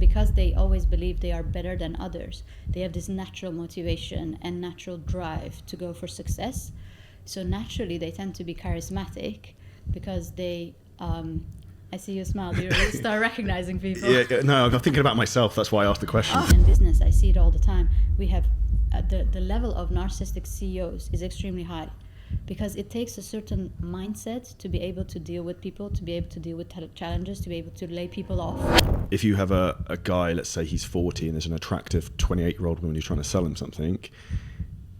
because they always believe they are better than others, they have this natural motivation and natural drive to go for success. So naturally, they tend to be charismatic because they... I see you smile. You start recognizing people. Yeah, no, I'm thinking about myself. That's why I asked the question. In business, I see it all the time. We have the level of narcissistic CEOs is extremely high because it takes a certain mindset to be able to deal with people, to be able to deal with challenges, to be able to lay people off. If you have a guy, let's say he's 40 and there's an attractive 28-year-old woman who's trying to sell him something,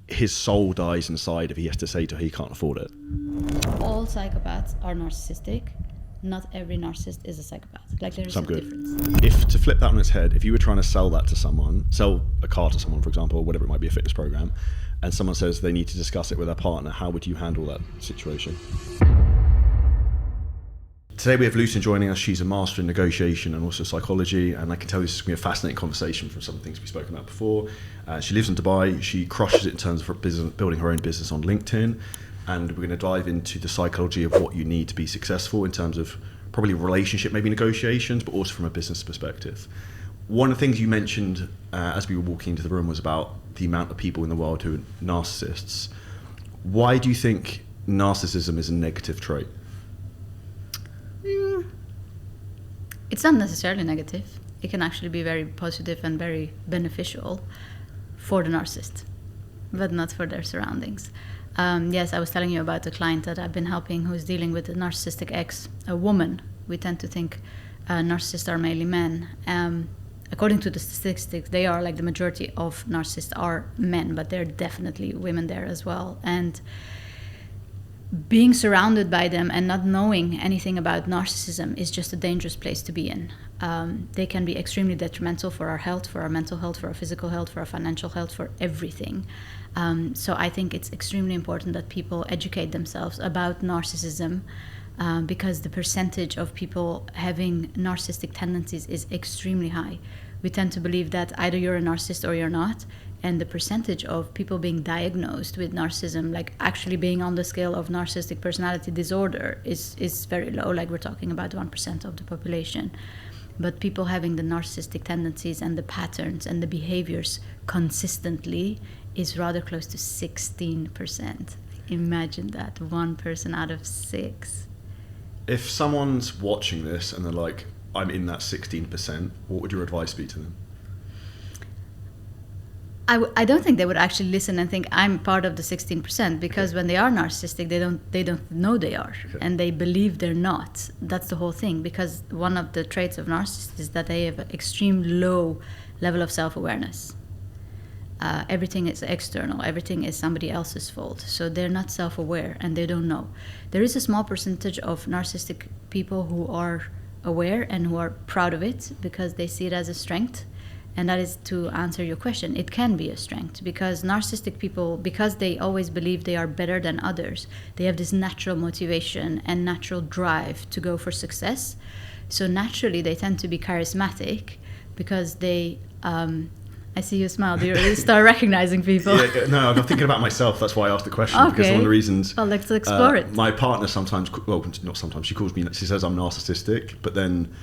his soul dies inside if he has to say to her he can't afford it. All psychopaths are narcissistic. Not every narcissist is a psychopath. Like, there is a difference. If, to flip that on its head, if you were trying to sell that to someone, sell a car to someone, for example, or whatever it might be, a fitness program, and someone says they need to discuss it with their partner, how would you handle that situation? Today we have Lucian joining us. She's a master in negotiation and also psychology, and I can tell this is going to be a fascinating conversation from some of the things we've spoken about before. She lives in Dubai. She crushes it in terms of her business, building her own business on LinkedIn. And we're going to dive into the psychology of what you need to be successful in terms of probably relationship, maybe negotiations, but also from a business perspective. One of the things you mentioned as we were walking into the room was about the amount of people in the world who are narcissists. Why do you think narcissism is a negative trait? It's not necessarily negative. It can actually be very positive and very beneficial for the narcissist, but not for their surroundings. Yes, I was telling you about the client that I've been helping who's dealing with a narcissistic ex, a woman. We tend to think narcissists are mainly men. According to the statistics, they are, like, the majority of narcissists are men, but there are definitely women there as well. And being surrounded by them and not knowing anything about narcissism is just a dangerous place to be in. They can be extremely detrimental for our health, for our mental health, for our physical health, for our financial health, for everything. So I think it's extremely important that people educate themselves about narcissism because the percentage of people having narcissistic tendencies is extremely high. We tend to believe that either you're a narcissist or you're not, and the percentage of people being diagnosed with narcissism, like actually being on the scale of narcissistic personality disorder, is very low. Like, we're talking about 1% of the population. But people having the narcissistic tendencies and the patterns and the behaviors consistently is rather close to 16%. Imagine that, 1 person out of 6. If someone's watching this and they're like, I'm in that 16%, what would your advice be to them? I don't think they would actually listen and think I'm part of the 16%, because when they are narcissistic, they don't know they are, and they believe they're not. That's the whole thing, because one of the traits of narcissists is that they have an extreme low level of self-awareness. Everything is external, everything is somebody else's fault, so they're not self-aware and they don't know. There is a small percentage of narcissistic people who are aware and who are proud of it because they see it as a strength. And that is to answer your question. It can be a strength because narcissistic people, because they always believe they are better than others, they have this natural motivation and natural drive to go for success. So naturally, they tend to be charismatic because they... I see you smile. Do you start recognizing people? Yeah, no, I'm thinking about myself. That's why I asked the question. Okay. Because one of the reasons... Well, let's explore it. My partner sometimes... Well, not sometimes. She calls me... She says I'm narcissistic, but then...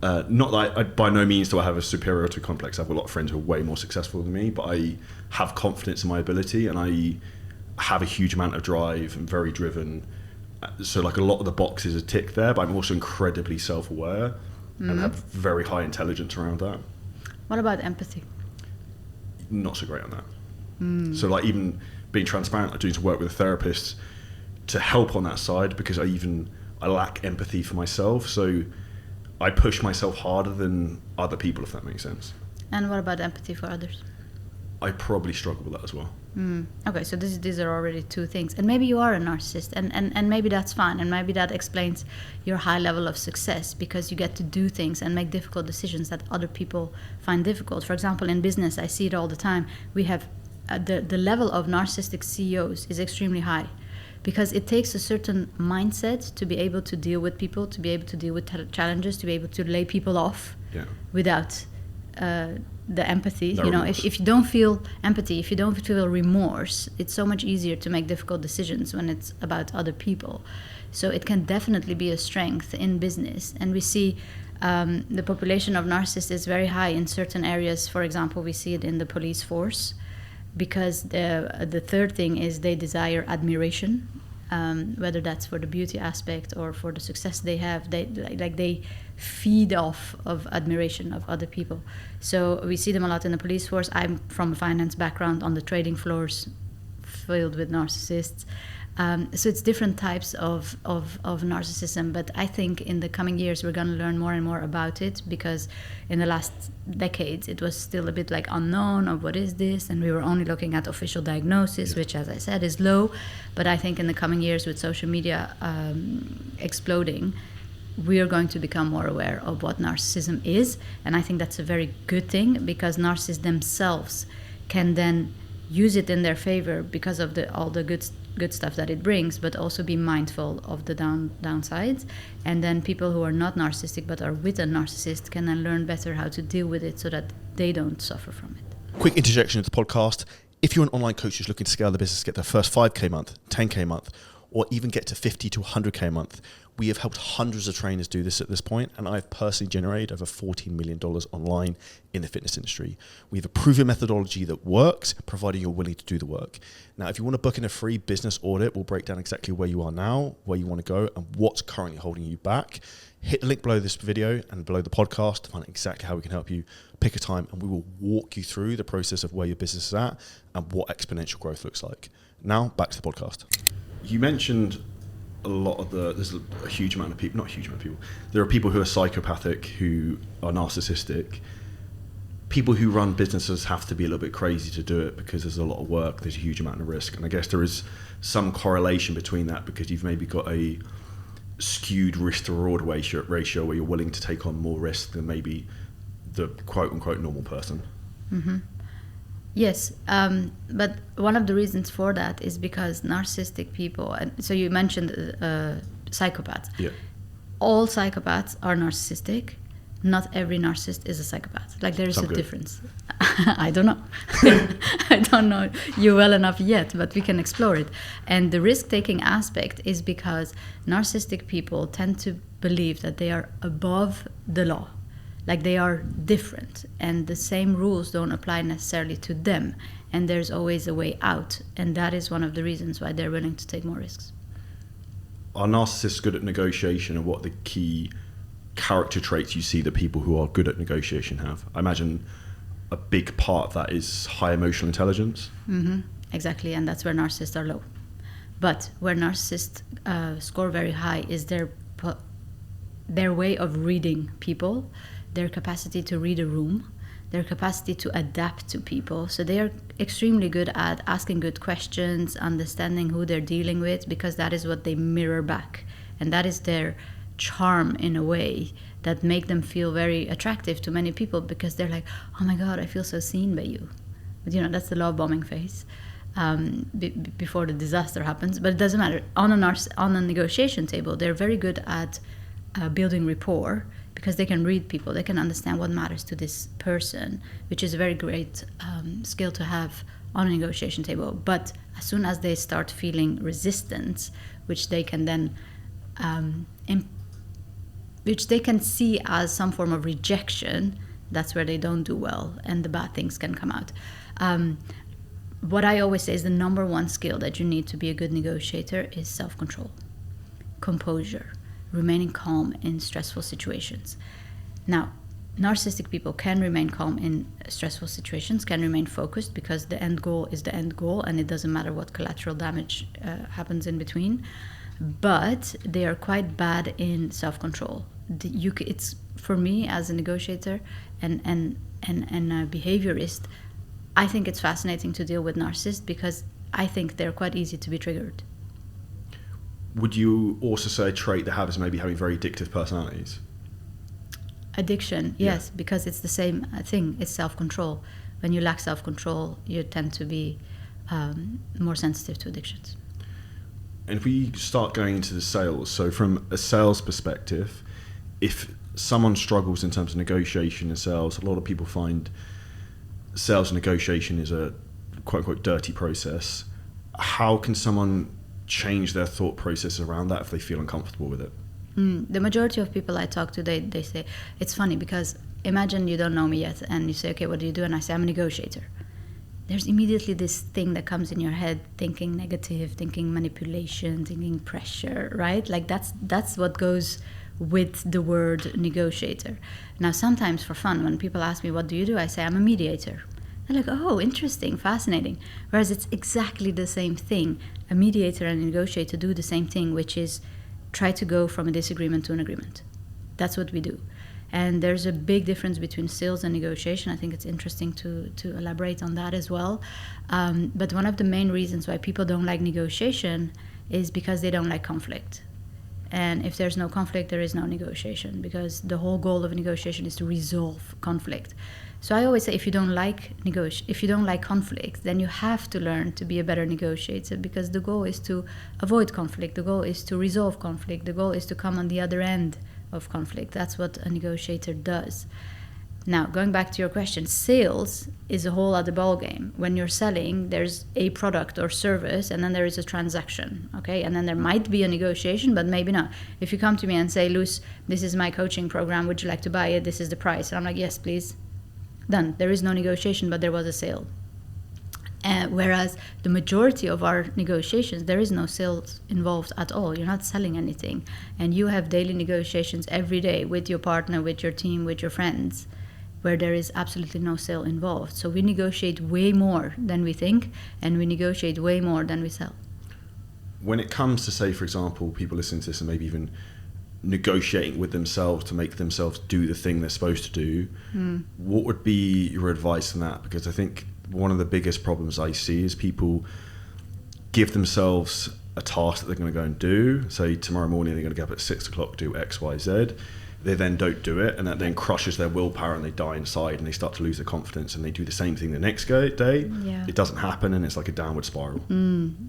not that by no means do I have a superiority complex. I have a lot of friends who are way more successful than me, but I have confidence in my ability and I have a huge amount of drive and very driven. So like a lot of the boxes are ticked there, but I'm also incredibly self-aware and have very high intelligence around that. What about empathy? Not so great on that. So like even being transparent, I'm doing some work with a therapist to help on that side because I lack empathy for myself. So I push myself harder than other people, if that makes sense. And what about empathy for others? I probably struggle with that as well. Okay, so these are already two things. And maybe you are a narcissist, and maybe that's fine, and maybe that explains your high level of success because you get to do things and make difficult decisions that other people find difficult. For example, in business, I see it all the time. We have the level of narcissistic CEOs is extremely high. Because it takes a certain mindset to be able to deal with people, to be able to deal with challenges, to be able to lay people off without the empathy. No you know, remorse. if you don't feel empathy, if you don't feel remorse, it's so much easier to make difficult decisions when it's about other people. So it can definitely be a strength in business. And we see The population of narcissists is very high in certain areas. For example, we see it in the police force, because the third thing is they desire admiration, whether that's for the beauty aspect or for the success they have. They feed off of admiration of other people. So we see them a lot in the police force. I'm from a finance background, on the trading floors filled with narcissists. So it's different types of narcissism, but I think in the coming years we're going to learn more and more about it, because in the last decades it was still a bit like unknown of what is this, and we were only looking at official diagnosis, which, as I said, is low. But I think in the coming years, with social media exploding, we are going to become more aware of what narcissism is, and I think that's a very good thing, because narcissists themselves can then use it in their favor because of all the good stuff that it brings, but also be mindful of the downsides. And then people who are not narcissistic but are with a narcissist can then learn better how to deal with it so that they don't suffer from it. Quick interjection into the podcast. If you're an online coach who's looking to scale the business, get their first 5K month, 10K month, or even get to 50 to 100K a month, we have helped hundreds of trainers do this at this point, and I've personally generated over $14 million online in the fitness industry. We have a proven methodology that works, provided you're willing to do the work. Now, if you want to book in a free business audit, we'll break down exactly where you are now, where you want to go, and what's currently holding you back. Hit the link below this video and below the podcast to find exactly how we can help you. Pick a time and we will walk you through the process of where your business is at and what exponential growth looks like. Now, back to the podcast. You mentioned there's a huge amount of people, not a huge amount of people, there are people who are psychopathic, who are narcissistic. People who run businesses have to be a little bit crazy to do it, because there's a lot of work, there's a huge amount of risk. And I guess there is some correlation between that, because you've maybe got a skewed risk to reward ratio where you're willing to take on more risk than maybe the quote unquote normal person. Mm-hmm. Yes, but one of the reasons for that is because narcissistic people, and so you mentioned psychopaths. Yeah. All psychopaths are narcissistic. Not every narcissist is a psychopath. Like, there is a difference. I don't know. I don't know you well enough yet, but we can explore it. And the risk-taking aspect is because narcissistic people tend to believe that they are above the law. Like, they are different, and the same rules don't apply necessarily to them, and there's always a way out, and that is one of the reasons why they're willing to take more risks. Are narcissists good at negotiation, and what are the key character traits you see that people who are good at negotiation have? I imagine a big part of that is high emotional intelligence. Mm-hmm. Exactly, and that's where narcissists are low. But where narcissists score very high is their way of reading people, their capacity to read a room, their capacity to adapt to people. So they are extremely good at asking good questions, understanding who they're dealing with, because that is what they mirror back. And that is their charm, in a way, that make them feel very attractive to many people, because they're like, oh my God, I feel so seen by you. But that's the love bombing phase before the disaster happens. But it doesn't matter. On a negotiation table, they're very good at building rapport, because they can read people, they can understand what matters to this person, which is a very great skill to have on a negotiation table. But as soon as they start feeling resistance, which they can then which they can see as some form of rejection, that's where they don't do well, and the bad things can come out. What I always say is the number one skill that you need to be a good negotiator is self-control, composure, remaining calm in stressful situations. Now, narcissistic people can remain calm in stressful situations, can remain focused, because the end goal is the end goal, and it doesn't matter what collateral damage happens in between. But they are quite bad in self-control. It's, for me as a negotiator and a behaviorist, I think it's fascinating to deal with narcissists, because I think they're quite easy to be triggered. Would you also say a trait they have is maybe having very addictive personalities? Addiction, yes, because it's the same thing. It's self-control. When you lack self-control, you tend to be more sensitive to addictions. And if we start going into the sales, so from a sales perspective, if someone struggles in terms of negotiation and sales, a lot of people find sales and negotiation is a quote-unquote dirty process. How can someone change their thought process around that if they feel uncomfortable with it? The majority of people I talk to, they say, it's funny because imagine you don't know me yet and you say, okay, what do you do? And I say, I'm a negotiator. There's immediately this thing that comes in your head, thinking negative, thinking manipulation, thinking pressure, right? Like that's what goes with the word negotiator. Now, sometimes for fun, when people ask me, what do you do? I say, I'm a mediator. They're like, oh, interesting, fascinating. Whereas it's exactly the same thing. A mediator and a negotiator do the same thing, which is try to go from a disagreement to an agreement. That's what we do. And there's a big difference between sales and negotiation. I think it's interesting to elaborate on that as well. But one of the main reasons why people don't like negotiation is because they don't like conflict. And if there's no conflict, there is no negotiation, because the whole goal of a negotiation is to resolve conflict. So I always say, if you don't like conflict, then you have to learn to be a better negotiator, because the goal is to avoid conflict. The goal is to resolve conflict. The goal is to come on the other end of conflict. That's what a negotiator does. Now, going back to your question, sales is a whole other ballgame. When you're selling, there's a product or service, and then there is a transaction, okay? And then there might be a negotiation, but maybe not. If you come to me and say, Luce, this is my coaching program, would you like to buy it? This is the price. And I'm like, yes, please. Done. There is no negotiation, but there was a sale. Whereas the majority of our negotiations, there is no sales involved at all. You're not selling anything. And you have daily negotiations every day with your partner, with your team, with your friends, where there is absolutely no sale involved. So we negotiate way more than we think, and we negotiate way more than we sell. When it comes to, say, for example, people listening to this and maybe even negotiating with themselves to make themselves do the thing they're supposed to do, what would be your advice on that? Because I think one of the biggest problems I see is people give themselves a task that they're going to go and do. Say tomorrow morning they're going to get up at 6 o'clock, do X, Y, Z. They then don't do it, and that then crushes their willpower, and they die inside, and they start to lose their confidence, and they do the same thing the next day. Yeah. It doesn't happen, and it's like a downward spiral.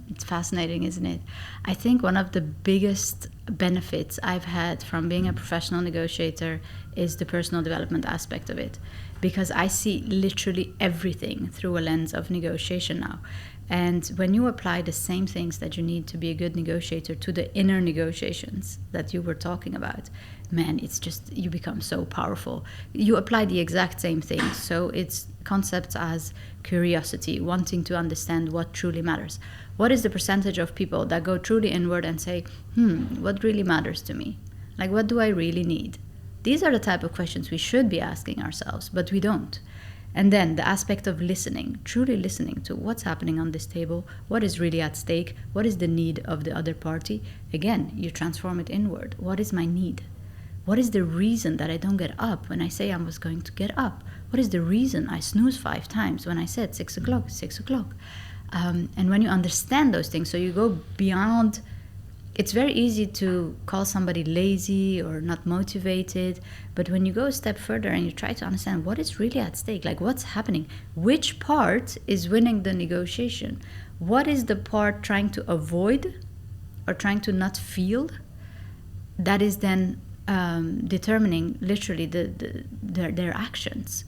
It's fascinating, isn't it? I think one of the biggest benefits I've had from being a professional negotiator is the personal development aspect of it, because I see literally everything through a lens of negotiation now. And when you apply the same things that you need to be a good negotiator to the inner negotiations that you were talking about, man, it's just, you become so powerful. You apply the exact same things. So it's concepts as curiosity, wanting to understand what truly matters. What is the percentage of people that go truly inward and say, what really matters to me? Like, what do I really need? These are the type of questions we should be asking ourselves, but we don't. And then the aspect of listening, truly listening to what's happening on this table, what is really at stake, what is the need of the other party. Again, you transform it inward. What is my need? What is the reason that I don't get up when I say I was going to get up? What is the reason I snooze 5 times when I said 6 o'clock, 6 o'clock? And when you understand those things, so you go beyond. It's very easy to call somebody lazy or not motivated, but when you go a step further and you try to understand what is really at stake, like what's happening, which part is winning the negotiation, what is the part trying to avoid or trying to not feel, that is then determining literally their actions.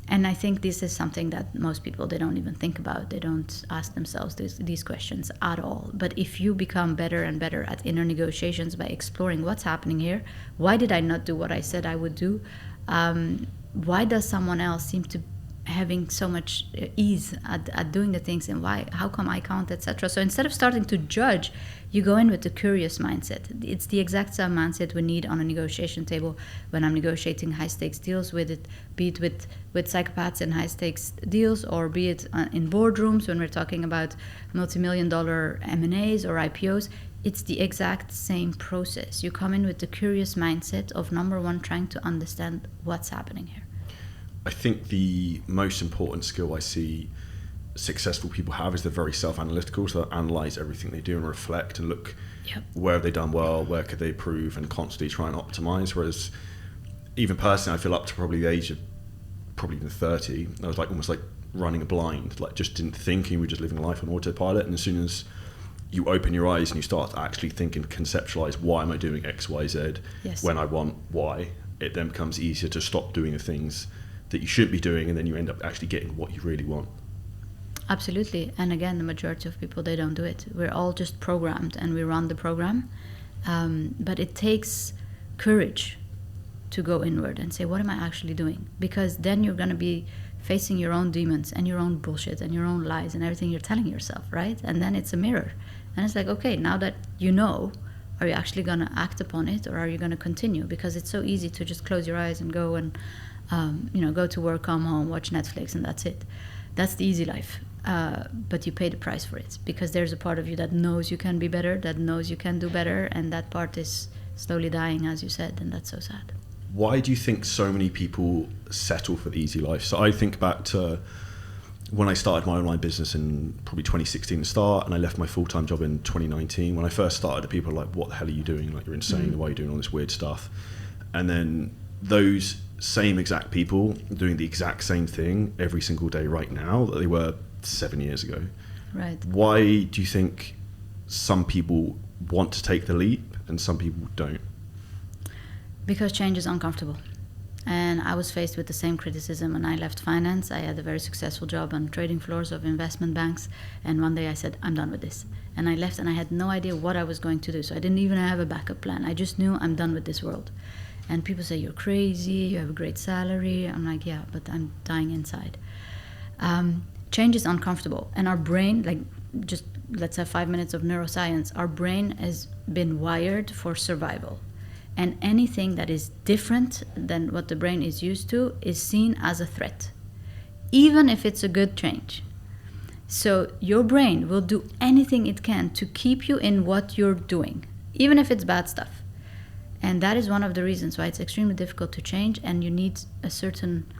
And I think this is something that most people, they don't even think about. They don't ask themselves these questions at all. But if you become better and better at inner negotiations by exploring what's happening here, why did I not do what I said I would do? Why does someone else seem to having so much ease at doing the things, and why? How come I can't, etc. So instead of starting to judge, you go in with the curious mindset. It's the exact same mindset we need on a negotiation table when I'm negotiating high stakes deals with it, be it with psychopaths in high stakes deals, or be it in boardrooms when we're talking about multi-million-dollar M&As or IPOs. It's the exact same process. You come in with the curious mindset of, number one, trying to understand what's happening here. I think the most important skill I see successful people have is they're very self-analytical, so they analyze everything they do and reflect and look where have they done well, where could they improve, and constantly try and optimize. Whereas even personally, I feel up to probably the age of probably even 30, I was like almost like running a blind, like just didn't think, and we were just living life on autopilot. And as soon as you open your eyes and you start to actually think and conceptualize, why am I doing X, Y, Z when I want Y, it then becomes easier to stop doing the things that you should be doing, and then you end up actually getting what you really want. Absolutely. And again, the majority of people, they don't do it. We're all just programmed, and we run the program. But it takes courage to go inward and say, what am I actually doing? Because then you're going to be facing your own demons and your own bullshit and your own lies and everything you're telling yourself, right? And then it's a mirror. And it's like, okay, now that you know, are you actually going to act upon it, or are you going to continue? Because it's so easy to just close your eyes and go and, go to work, come home, watch Netflix, and that's it. That's the easy life. But you pay the price for it, because there's a part of you that knows you can be better, that knows you can do better, and that part is slowly dying, as you said, and that's so sad. Why do you think so many people settle for the easy life? So I think back to when I started my online business in probably 2016 to start, and I left my full-time job in 2019. When I first started, people were like, what the hell are you doing? Like, you're insane. Why are you doing all this weird stuff? And then those same exact people doing the exact same thing every single day right now that they were 7 years ago. Right. Why do you think some people want to take the leap and some people don't? Because change is uncomfortable. And I was faced with the same criticism when I left finance. I had a very successful job on trading floors of investment banks. And one day I said, I'm done with this. And I left and I had no idea what I was going to do. So I didn't even have a backup plan. I just knew I'm done with this world. And people say, you're crazy, you have a great salary. I'm like, yeah, but I'm dying inside. Change is uncomfortable. And our brain, like, just let's have 5 minutes of neuroscience. Our brain has been wired for survival. And anything that is different than what the brain is used to is seen as a threat, even if it's a good change. So your brain will do anything it can to keep you in what you're doing, even if it's bad stuff. And that is one of the reasons why it's extremely difficult to change, and you need a certain,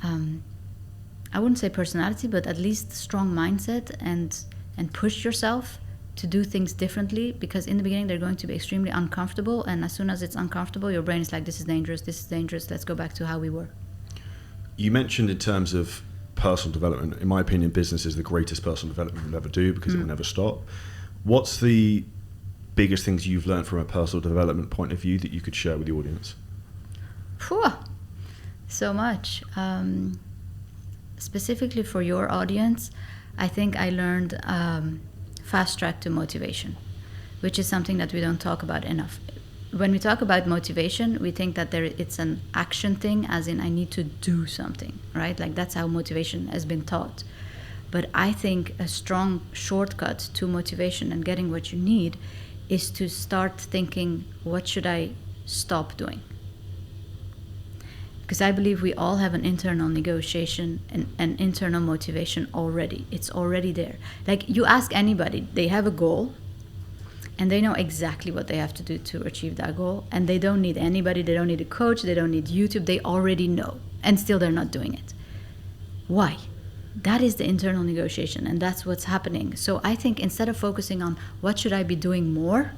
I wouldn't say personality, but at least strong mindset and push yourself to do things differently, because in the beginning they're going to be extremely uncomfortable, and as soon as it's uncomfortable, your brain is like, this is dangerous, let's go back to how we were. You mentioned in terms of personal development, in my opinion, business is the greatest personal development you'll ever do, because it will never stop. What's the biggest things you've learned from a personal development point of view that you could share with the audience? So much. Specifically for your audience, I think I learned fast track to motivation, which is something that we don't talk about enough. When we talk about motivation, we think that it's an action thing, as in I need to do something, right? Like that's how motivation has been taught. But I think a strong shortcut to motivation and getting what you need is to start thinking, what should I stop doing? Because I believe we all have an internal negotiation and an internal motivation already. It's already there. Like, you ask anybody, they have a goal and they know exactly what they have to do to achieve that goal. And they don't need anybody, they don't need a coach, they don't need YouTube, they already know. And still they're not doing it. Why? That is the internal negotiation, and that's what's happening. So I think instead of focusing on what should I be doing more,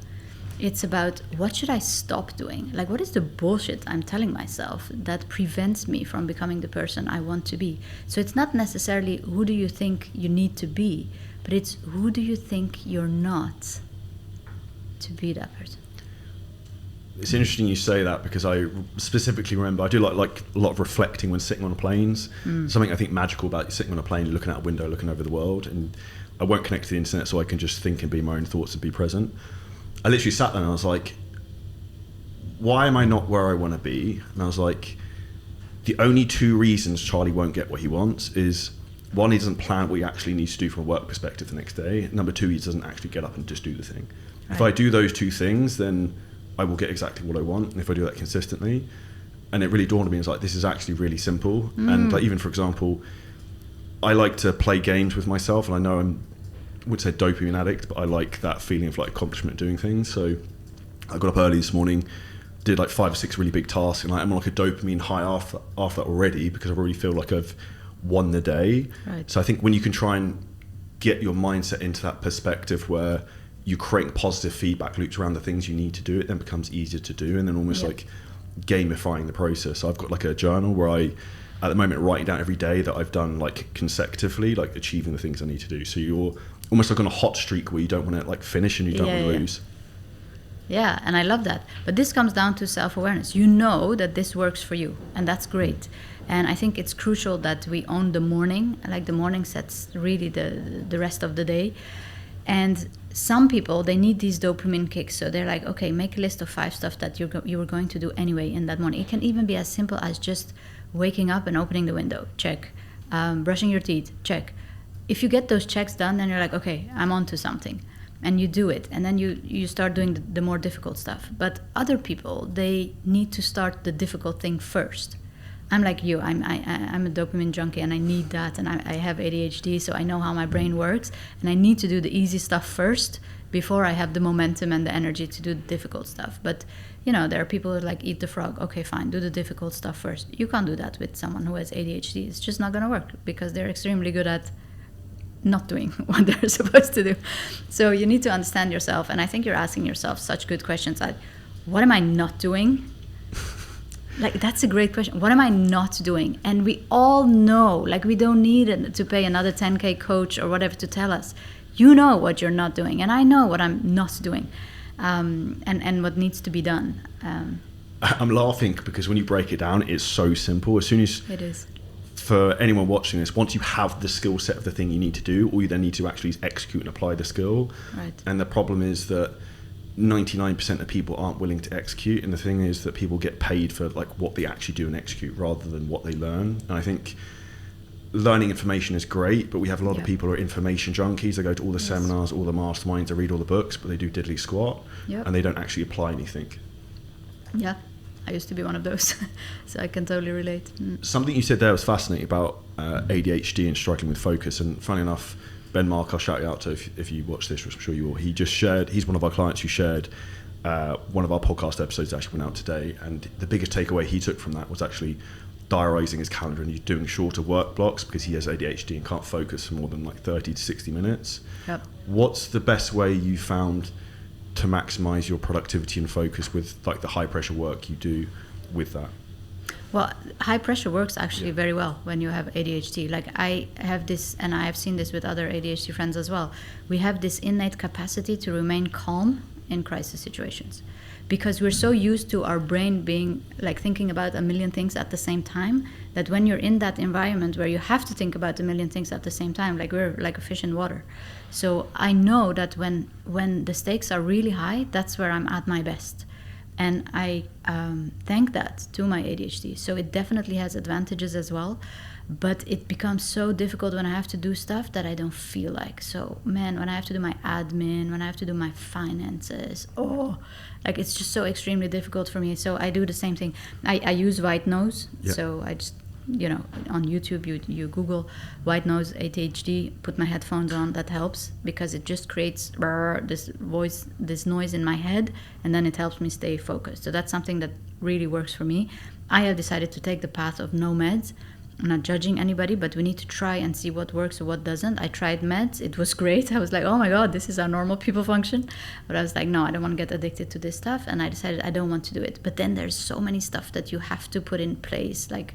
it's about what should I stop doing? Like, what is the bullshit I'm telling myself that prevents me from becoming the person I want to be? So it's not necessarily who do you think you need to be, but it's who do you think you're not to be that person. It's interesting you say that, because I specifically remember I do like a lot of reflecting when sitting on planes. Something I think magical about sitting on a plane, looking out a window, looking over the world, and I won't connect to the internet, so I can just think and be my own thoughts and be present. I literally sat there and I was like, why am I not where I want to be? And I was like, the only two reasons Charlie won't get what he wants is, one, he doesn't plan what he actually needs to do from a work perspective the next day. Number two, he doesn't actually get up and just do the thing. Right. If I do those two things, then I will get exactly what I want. And if I do that consistently, and it really dawned on me, I was like, this is actually really simple. And like, even for example, I like to play games with myself, and I know I would say dopamine addict, but I like that feeling of like accomplishment doing things. So I got up early this morning, did like 5 or 6 really big tasks, and like, I'm on like a dopamine high after that already, because I already feel like I've won the day. Right. So I think when you can try and get your mindset into that perspective where you create positive feedback loops around the things you need to do, it then becomes easier to do, and then almost like gamifying the process. So I've got like a journal where I, at the moment, writing down every day that I've done like consecutively, like achieving the things I need to do. So you're almost like on a hot streak where you don't want to like finish and you don't want to lose. Yeah, and I love that. But this comes down to self-awareness. You know that this works for you, and that's great. And I think it's crucial that we own the morning. Like, the morning sets really the rest of the day. And some people, they need these dopamine kicks. So they're like, okay, make a list of 5 stuff that you were going to do anyway in that morning. It can even be as simple as just waking up and opening the window. Check. Brushing your teeth. Check. If you get those checks done, then you're like, okay, I'm on to something. And you do it. And then you start doing the more difficult stuff. But other people, they need to start the difficult thing first. I'm like you. I'm a dopamine junkie, and I need that. And I have ADHD, so I know how my brain works. And I need to do the easy stuff first before I have the momentum and the energy to do the difficult stuff. But, there are people who like eat the frog. Okay, fine, do the difficult stuff first. You can't do that with someone who has ADHD. It's just not going to work because they're extremely good at not doing what they're supposed to do. So you need to understand yourself. And I think you're asking yourself such good questions like, what am I not doing? Like, that's a great question. What am I not doing? And we all know, like, we don't need to pay another 10K coach or whatever to tell us. You know what you're not doing. And I know what I'm not doing, and what needs to be done. I'm laughing because when you break it down, it's so simple. As soon as... It is. For anyone watching this, once you have the skill set of the thing you need to do, all you then need to actually is execute and apply the skill. Right. And the problem is that 99% of people aren't willing to execute, and the thing is that people get paid for like what they actually do and execute rather than what they learn. And I think learning information is great, but we have a lot of people who are information junkies. They go to all the seminars, all the masterminds, they read all the books, but they do diddly squat, and they don't actually apply anything. Yeah, I used to be one of those, so I can totally relate. Something you said there was fascinating about ADHD and struggling with focus, and funny enough, Ben Mark, I'll shout you out to if you watch this, which I'm sure you will. He just shared, he's one of our clients who shared one of our podcast episodes that actually went out today. And the biggest takeaway he took from that was actually diarising his calendar, and he's doing shorter work blocks because he has ADHD and can't focus for more than like 30 to 60 minutes. Yep. What's the best way you found to maximize your productivity and focus with like the high pressure work you do with that? Well, high pressure works actually very well when you have ADHD. Like I have this, and I have seen this with other ADHD friends as well. We have this innate capacity to remain calm in crisis situations because we're so used to our brain being like thinking about a million things at the same time that when you're in that environment where you have to think about a million things at the same time, like we're like a fish in water. So I know that when the stakes are really high, that's where I'm at my best. And I thank that to my ADHD. So it definitely has advantages as well. But it becomes so difficult when I have to do stuff that I don't feel like. So, man, when I have to do my admin, when I have to do my finances, like it's just so extremely difficult for me. So I do the same thing. I use white noise. Yep. So I just, on YouTube, you Google white noise ADHD, put my headphones on, that helps because it just creates this noise in my head, and then it helps me stay focused. So that's something that really works for me. I have decided to take the path of no meds. I'm not judging anybody, but we need to try and see what works or what doesn't. I tried meds. It was great. I was like, oh my God, this is how normal people function. But I was like, no, I don't want to get addicted to this stuff. And I decided I don't want to do it. But then there's so many stuff that you have to put in place. Like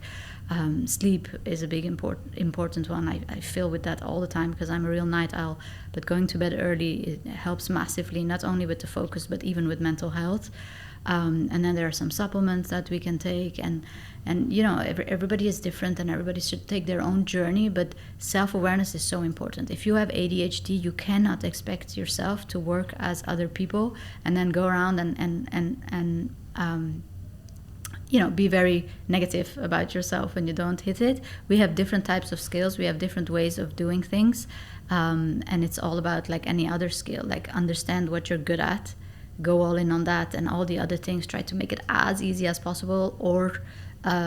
sleep is a big important one. I feel with that all the time because I'm a real night owl. But going to bed early, it helps massively, not only with the focus, but even with mental health. And then there are some supplements that we can take, and everybody is different, and everybody should take their own journey. But self-awareness is so important. If you have ADHD, you cannot expect yourself to work as other people and then go around and be very negative about yourself when you don't hit it. We have different types of skills. We have different ways of doing things, and it's all about like any other skill. Like understand what you're good at. Go all in on that, and all the other things, try to make it as easy as possible, or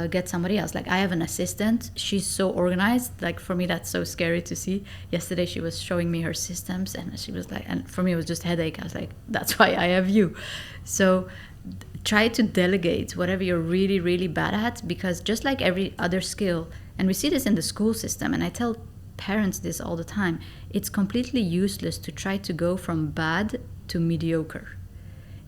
get somebody else. Like I have an assistant, she's so organized. Like for me, that's so scary to see. Yesterday she was showing me her systems, and she was like, and for me it was just headache. I was like, that's why I have you. So try to delegate whatever you're really, really bad at, because just like every other skill, and we see this in the school system, and I tell parents this all the time, it's completely useless to try to go from bad to mediocre.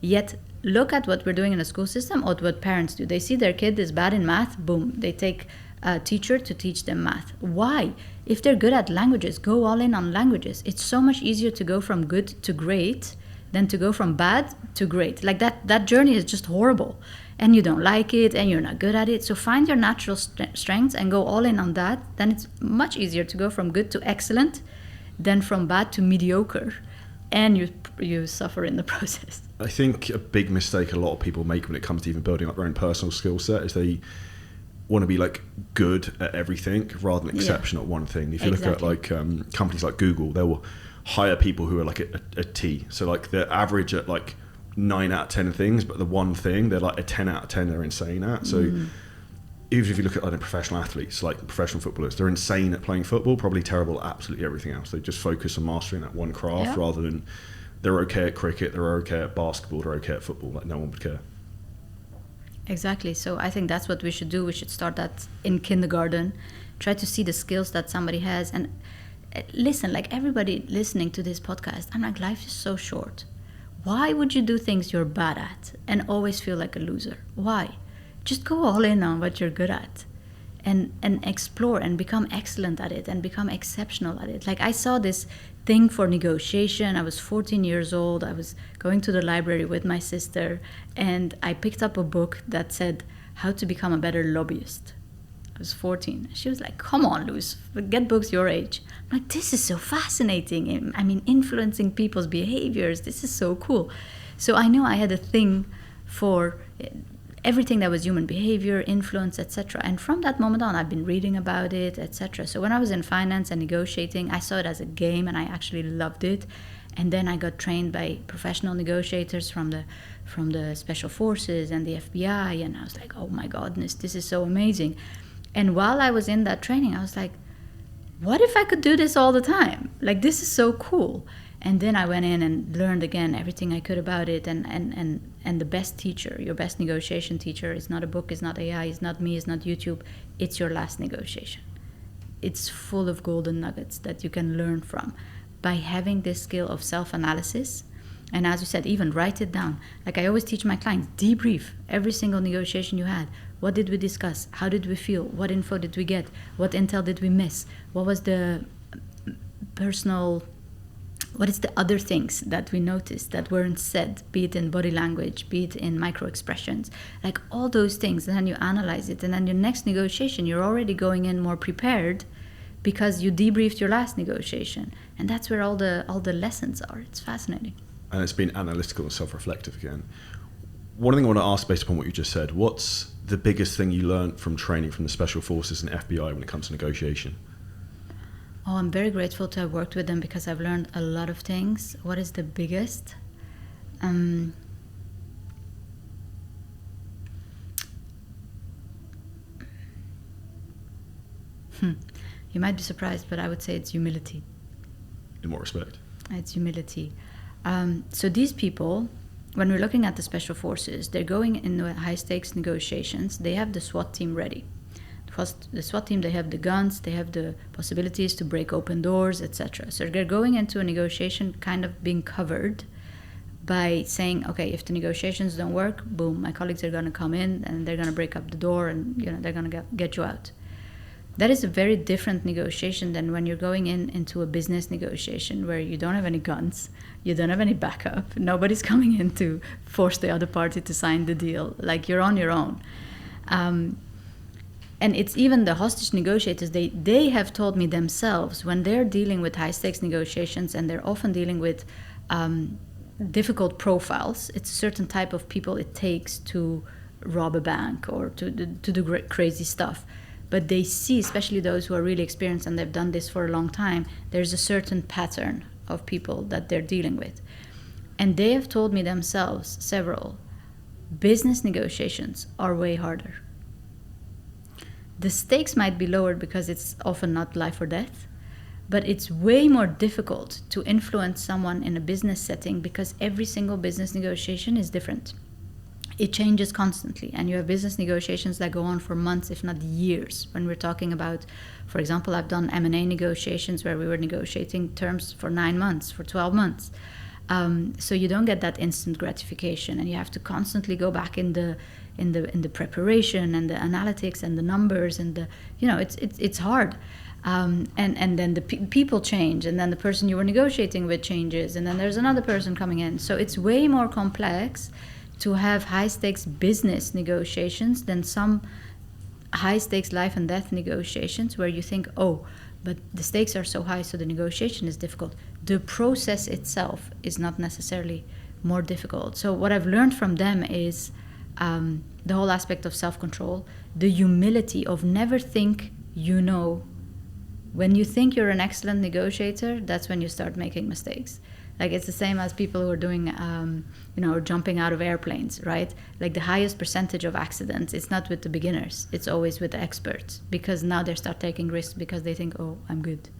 Yet, look at what we're doing in the school system or what parents do. They see their kid is bad in math, boom, they take a teacher to teach them math. Why? If they're good at languages, go all in on languages. It's so much easier to go from good to great than to go from bad to great. Like that journey is just horrible, and you don't like it, and you're not good at it. So find your natural strengths and go all in on that. Then it's much easier to go from good to excellent than from bad to mediocre. and you suffer in the process. I think a big mistake a lot of people make when it comes to even building up their own personal skill set is they want to be like good at everything rather than exceptional at one thing. If you look at like companies like Google, they will hire people who are like a T. So like they're average at like 9 out of 10 things, but the one thing they're like a 10 out of 10 they're insane at. So even if you look at like professional athletes, like professional footballers, they're insane at playing football, probably terrible at absolutely everything else. They just focus on mastering that one craft rather than they're okay at cricket, they're okay at basketball, they're okay at football. Like no one would care. Exactly. So I think that's what we should do. We should start that in kindergarten. Try to see the skills that somebody has. And listen, like everybody listening to this podcast, I'm like, life is so short. Why would you do things you're bad at and always feel like a loser? Why? Just go all in on what you're good at and explore and become excellent at it and become exceptional at it. Like I saw this thing for negotiation. I was 14 years old. I was going to the library with my sister and I picked up a book that said how to become a better lobbyist. I was 14. She was like, come on, Luz, get books your age. I'm like, this is so fascinating. I mean, influencing people's behaviors. This is so cool. So I knew I had a thing for everything that was human behavior, influence, etc. And from that moment on, I've been reading about it, etc. So when I was in finance and negotiating, I saw it as a game and I actually loved it. And then I got trained by professional negotiators from the special forces and the FBI. And I was like, oh my goodness, this is so amazing. And while I was in that training, I was like, what if I could do this all the time? Like, this is so cool. And then I went in and learned again everything I could about it. And the best teacher, your best negotiation teacher, is not a book, is not AI, is not me, is not YouTube. It's your last negotiation. It's full of golden nuggets that you can learn from by having this skill of self-analysis. And as you said, even write it down. Like I always teach my clients, debrief every single negotiation you had. What did we discuss? How did we feel? What info did we get? What intel did we miss? What was the what is the other things that we noticed that weren't said, be it in body language, be it in micro expressions, like all those things. And then you analyze it. And then your next negotiation, you're already going in more prepared because you debriefed your last negotiation. And that's where all the lessons are. It's fascinating. And it's been analytical and self-reflective again. One thing I want to ask based upon what you just said, what's the biggest thing you learned from training from the Special Forces and FBI when it comes to negotiation? Oh, I'm very grateful to have worked with them because I've learned a lot of things. What is the biggest? You might be surprised, but I would say it's humility. In what respect? It's humility. So these people, when we're looking at the Special Forces, they're going into high-stakes negotiations. They have the SWAT team ready. The SWAT team, they have the guns, they have the possibilities to break open doors, etc. So they're going into a negotiation kind of being covered by saying, okay, if the negotiations don't work, boom, my colleagues are going to come in and they're going to break up the door and they're going to get you out. That is a very different negotiation than when you're going into a business negotiation where you don't have any guns, you don't have any backup, nobody's coming in to force the other party to sign the deal. Like, you're on your own. And it's even the hostage negotiators, they have told me themselves, when they're dealing with high-stakes negotiations and they're often dealing with difficult profiles, it's a certain type of people it takes to rob a bank or to do crazy stuff. But they see, especially those who are really experienced and they've done this for a long time, there's a certain pattern of people that they're dealing with. And they have told me themselves, several, business negotiations are way harder. The stakes might be lowered because it's often not life or death, but it's way more difficult to influence someone in a business setting because every single business negotiation is different. It changes constantly, and you have business negotiations that go on for months, if not years. When we're talking about, for example, I've done M&A negotiations where we were negotiating terms for 9 months, for 12 months. So you don't get that instant gratification, and you have to constantly go back in the preparation and the analytics and the numbers and the it's hard. And then the people change, and then the person you were negotiating with changes, and then there's another person coming in. So it's way more complex to have high-stakes business negotiations than some high-stakes life and death negotiations where you think, oh, But the stakes are so high, so the negotiation is difficult. The process itself is not necessarily more difficult. So what I've learned from them is the whole aspect of self-control, the humility of never think you know. When you think you're an excellent negotiator, that's when you start making mistakes. Like it's the same as people who are doing, jumping out of airplanes, right? Like the highest percentage of accidents, it's not with the beginners. It's always with the experts, because now they start taking risks because they think, oh, I'm good.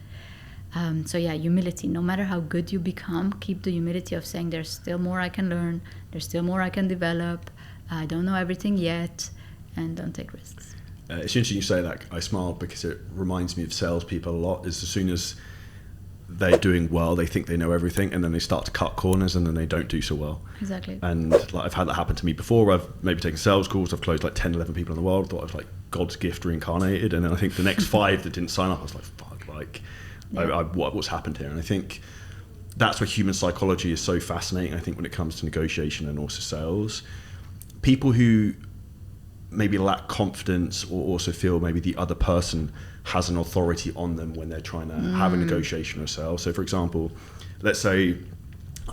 Humility. No matter how good you become, keep the humility of saying there's still more I can learn. There's still more I can develop. I don't know everything yet, and don't take risks. It's interesting you say that. I smile because it reminds me of salespeople a lot. Is as soon as they're doing well, they think they know everything, and then they start to cut corners, and then they don't do so well. Exactly. And like I've had that happen to me before, where I've maybe taken sales calls, I've closed like 10, 11 people in the world, thought I was like God's gift reincarnated, and then I think the next 5 that didn't sign up, I was like, fuck, like, what's happened here? And I think that's where human psychology is so fascinating, I think, when it comes to negotiation and also sales. People who maybe lack confidence or also feel maybe the other person has an authority on them when they're trying to have a negotiation or sale. So for example, let's say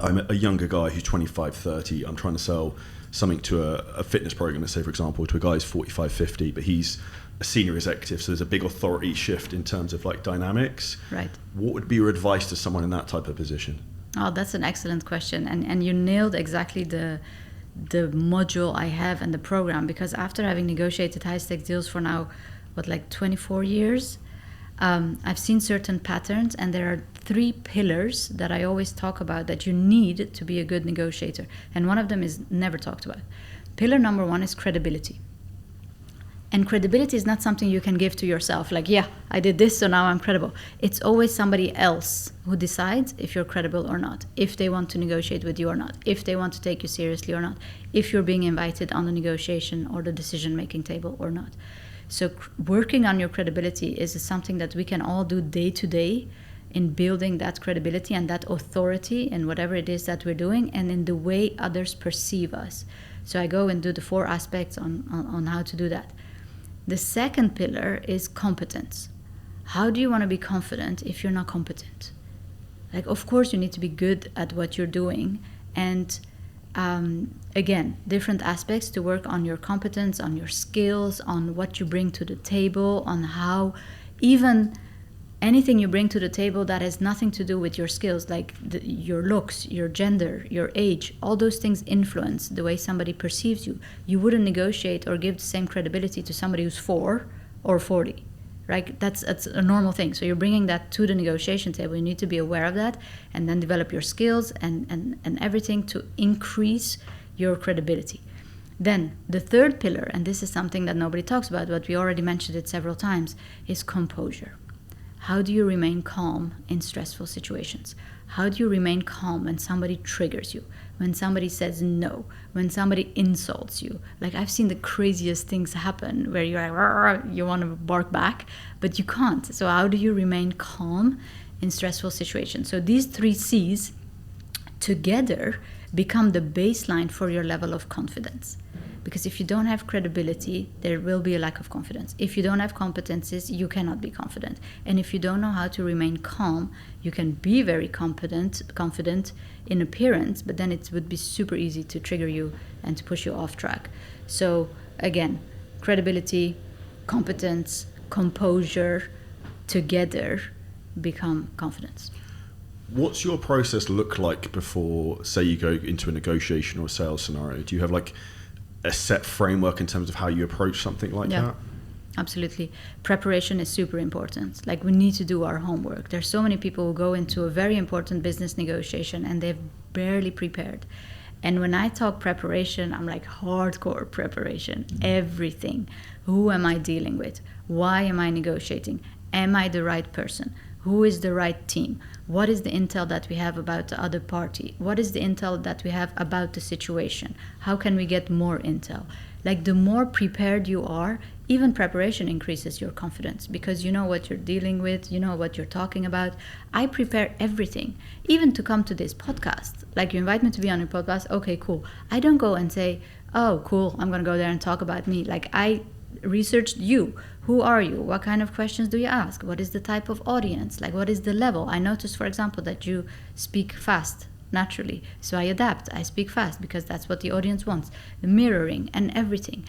I'm a younger guy who's 25, 30. I'm trying to sell something to a fitness program, let's say for example, to a guy who's 45, 50, but he's a senior executive. So there's a big authority shift in terms of like dynamics. Right. What would be your advice to someone in that type of position? Oh, that's an excellent question. And you nailed exactly the module I have in the program, because after having negotiated high stakes deals for now, 24 years, I've seen certain patterns, and there are 3 pillars that I always talk about that you need to be a good negotiator. And one of them is never talked about. Pillar number 1 is credibility. And credibility is not something you can give to yourself. Like, yeah, I did this, so now I'm credible. It's always somebody else who decides if you're credible or not, if they want to negotiate with you or not, if they want to take you seriously or not, if you're being invited on the negotiation or the decision-making table or not. So working on your credibility is something that we can all do day to day in building that credibility and that authority in whatever it is that we're doing and in the way others perceive us. So I go and do the 4 aspects on how to do that. The second pillar is competence. How do you want to be confident if you're not competent? Like, of course, you need to be good at what you're doing. And again, different aspects to work on your competence, on your skills, on what you bring to the table, on how even anything you bring to the table that has nothing to do with your skills, like your looks, your gender, your age, all those things influence the way somebody perceives you. You wouldn't negotiate or give the same credibility to somebody who's 4 or 40, right? That's a normal thing. So you're bringing that to the negotiation table. You need to be aware of that and then develop your skills and everything to increase your credibility. Then the third pillar, and this is something that nobody talks about, but we already mentioned it several times, is composure. How do you remain calm in stressful situations? How do you remain calm when somebody triggers you? When somebody says no? When somebody insults you? Like, I've seen the craziest things happen where you're like, you want to bark back, but you can't. So how do you remain calm in stressful situations? So these 3 C's together become the baseline for your level of confidence. Because if you don't have credibility, there will be a lack of confidence. If you don't have competencies, you cannot be confident. And if you don't know how to remain calm, you can be very confident in appearance, but then it would be super easy to trigger you and to push you off track. So again, credibility, competence, composure together become confidence. What's your process look like before, say, you go into a negotiation or a sales scenario? Do you have like a set framework in terms of how you approach something like that? Absolutely. Preparation is super important. Like, we need to do our homework. There's so many people who go into a very important business negotiation and they've barely prepared. And when I talk preparation, I'm like hardcore preparation, everything. Who am I dealing with? Why am I negotiating? Am I the right person? Who is the right team? What is the intel that we have about the other party? What is the intel that we have about the situation? How can we get more intel? Like, the more prepared you are, even preparation increases your confidence because you know what you're dealing with, you know what you're talking about. I prepare everything, even to come to this podcast. Like, you invite me to be on your podcast, okay, cool. I don't go and say, oh, cool, I'm going to go there and talk about me. Like, researched you. Who are you? What kind of questions do you ask? What is the type of audience? Like, what is the level? I noticed, for example, that you speak fast naturally. So I adapt. I speak fast because that's what the audience wants. The mirroring and everything.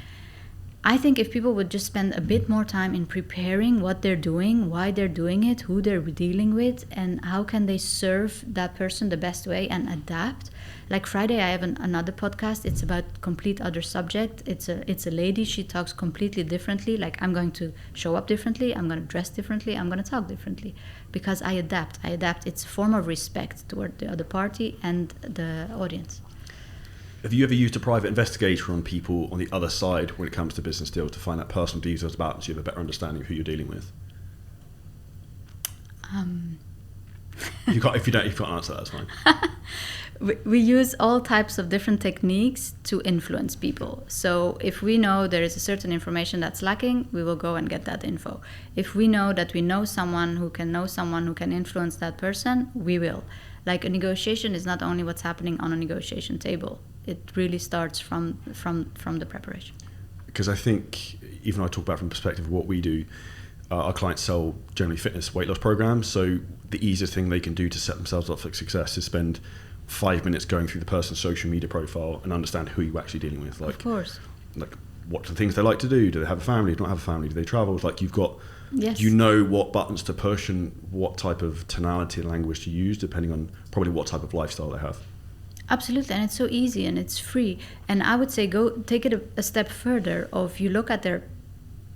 I think if people would just spend a bit more time in preparing what they're doing, why they're doing it, who they're dealing with, and how can they serve that person the best way and adapt. Like Friday, I have another podcast. It's about complete other subject. It's a lady. She talks completely differently. Like, I'm going to show up differently. I'm going to dress differently. I'm going to talk differently because I adapt. It's a form of respect toward the other party and the audience. Have you ever used a private investigator on people on the other side when it comes to business deals to find out personal details about them so you have a better understanding of who you're dealing with? If you can't answer that, that's fine. We use all types of different techniques to influence people. So if we know there is a certain information that's lacking, we will go and get that info. If we know that we know someone who can influence that person, we will. Like, a negotiation is not only what's happening on a negotiation table. It really starts from the preparation. Because I think, even I talk about from the perspective of what we do, our clients sell generally fitness weight loss programs. So the easiest thing they can do to set themselves up for success is spend 5 minutes going through the person's social media profile and understand who you're actually dealing with. Like, of course. Like, what are the things they like to do? Do they have a family? Do they not have a family? Do they travel? Like, you've got, yes. You know what buttons to push and what type of tonality and language to use depending on probably what type of lifestyle they have. Absolutely, and it's so easy and it's free. And I would say go take it a step further. Of you look at their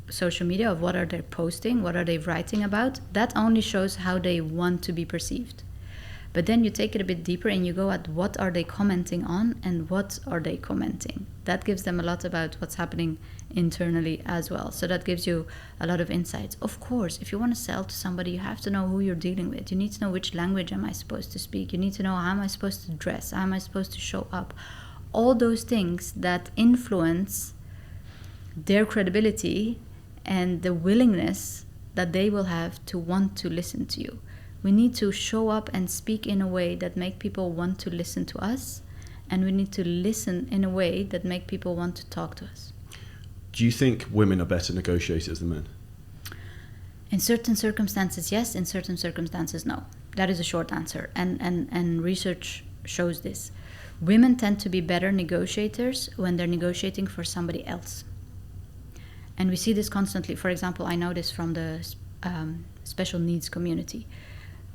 social media, of what are they posting, what are they writing about. That only shows how they want to be perceived. But then you take it a bit deeper and you go at what are they commenting on and what are they commenting. That gives them a lot about what's happening internally as well. So that gives you a lot of insights. Of course, if you want to sell to somebody, you have to know who you're dealing with. You need to know which language am I supposed to speak. You need to know how am I supposed to dress, how am I supposed to show up. All those things that influence their credibility and the willingness that they will have to want to listen to you. We need to show up and speak in a way that make people want to listen to us, and we need to listen in a way that make people want to talk to us. Do you think women are better negotiators than men? In certain circumstances, yes. In certain circumstances, no. That is a short answer, and research shows this. Women tend to be better negotiators when they're negotiating for somebody else. And we see this constantly. For example, I know this from the special needs community.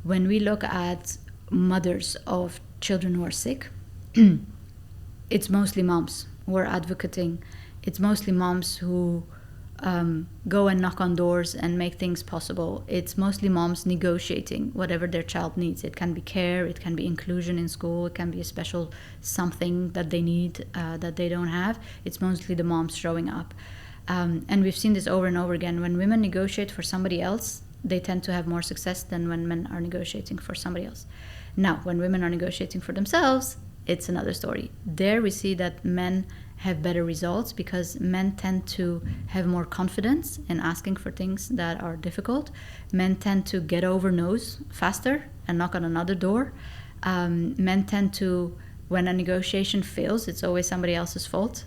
When we look at mothers of children who are sick, it's mostly moms who are advocating. It's mostly moms who go and knock on doors and make things possible. It's mostly moms negotiating whatever their child needs. It can be care, it can be inclusion in school, it can be a special something that they need that they don't have. It's mostly the moms showing up. And we've seen this over and over again. When women negotiate for somebody else, they tend to have more success than when men are negotiating for somebody else. Now, when women are negotiating for themselves, it's another story. There we see that men have better results because men tend to have more confidence in asking for things that are difficult. Men tend to get over no's faster and knock on another door. Men tend to, when a negotiation fails, it's always somebody else's fault.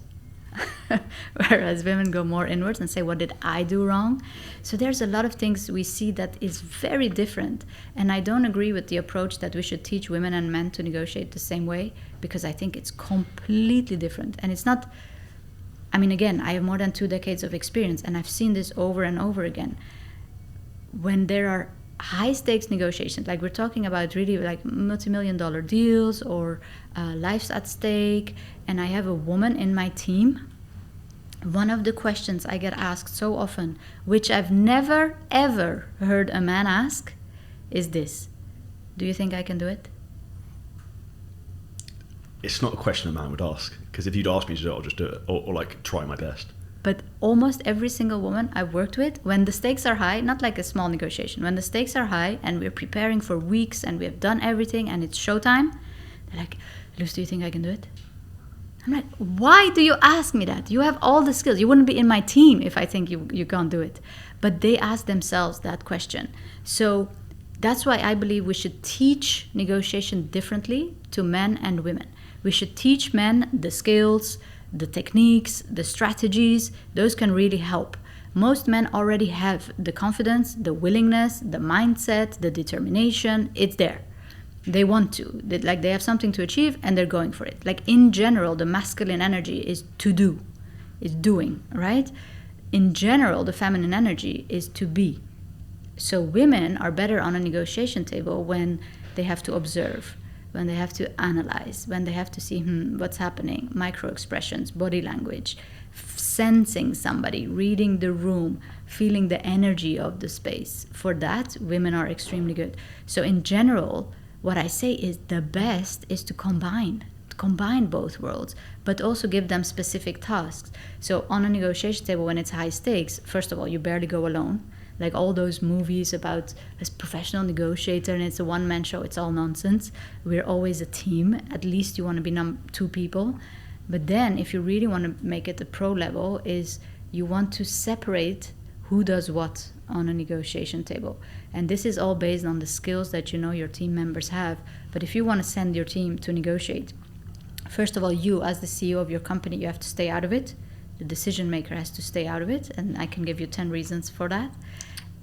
Whereas women go more inwards and say, what did I do wrong? So there's a lot of things we see that is very different. And I don't agree with the approach that we should teach women and men to negotiate the same way, because I think it's completely different. And it's not, I mean, again, I have more than 2 decades of experience and I've seen this over and over again. When there are high stakes negotiations, like we're talking about really like multi-million-dollar deals or lives at stake, and I have a woman in my team, one of the questions I get asked so often, which I've never ever heard a man ask, is this: do you think I can do it? It's not a question a man would ask, because if you'd ask me to do it, I'll just do it, or like try my best. But almost every single woman I've worked with, when the stakes are high, not like a small negotiation, when the stakes are high and we're preparing for weeks and we have done everything and it's showtime, they're like, Luce, do you think I can do it? I'm like, why do you ask me that? You have all the skills. You wouldn't be in my team if I think you can't do it. But they ask themselves that question. So that's why I believe we should teach negotiation differently to men and women. We should teach men the skills, the techniques, the strategies. Those can really help. Most men already have the confidence, the willingness, the mindset, the determination. It's there. They want to. They have something to achieve and they're going for it. Like in general, the masculine energy is to do, is doing, right? In general, the feminine energy is to be. So women are better on a negotiation table when they have to observe, when they have to analyze, when they have to see what's happening, micro expressions, body language, sensing somebody, reading the room, feeling the energy of the space. For that, women are extremely good. So in general, what I say is the best is to combine both worlds, but also give them specific tasks. So on a negotiation table, when it's high stakes, first of all, you barely go alone. Like all those movies about a professional negotiator and it's a one-man show, it's all nonsense. We're always a team. At least you want to be 2 people. But then if you really want to make it a pro level, is you want to separate who does what on a negotiation table. And this is all based on the skills that you know your team members have. But if you want to send your team to negotiate, first of all, you as the CEO of your company, you have to stay out of it. The decision maker has to stay out of it. And I can give you 10 reasons for that.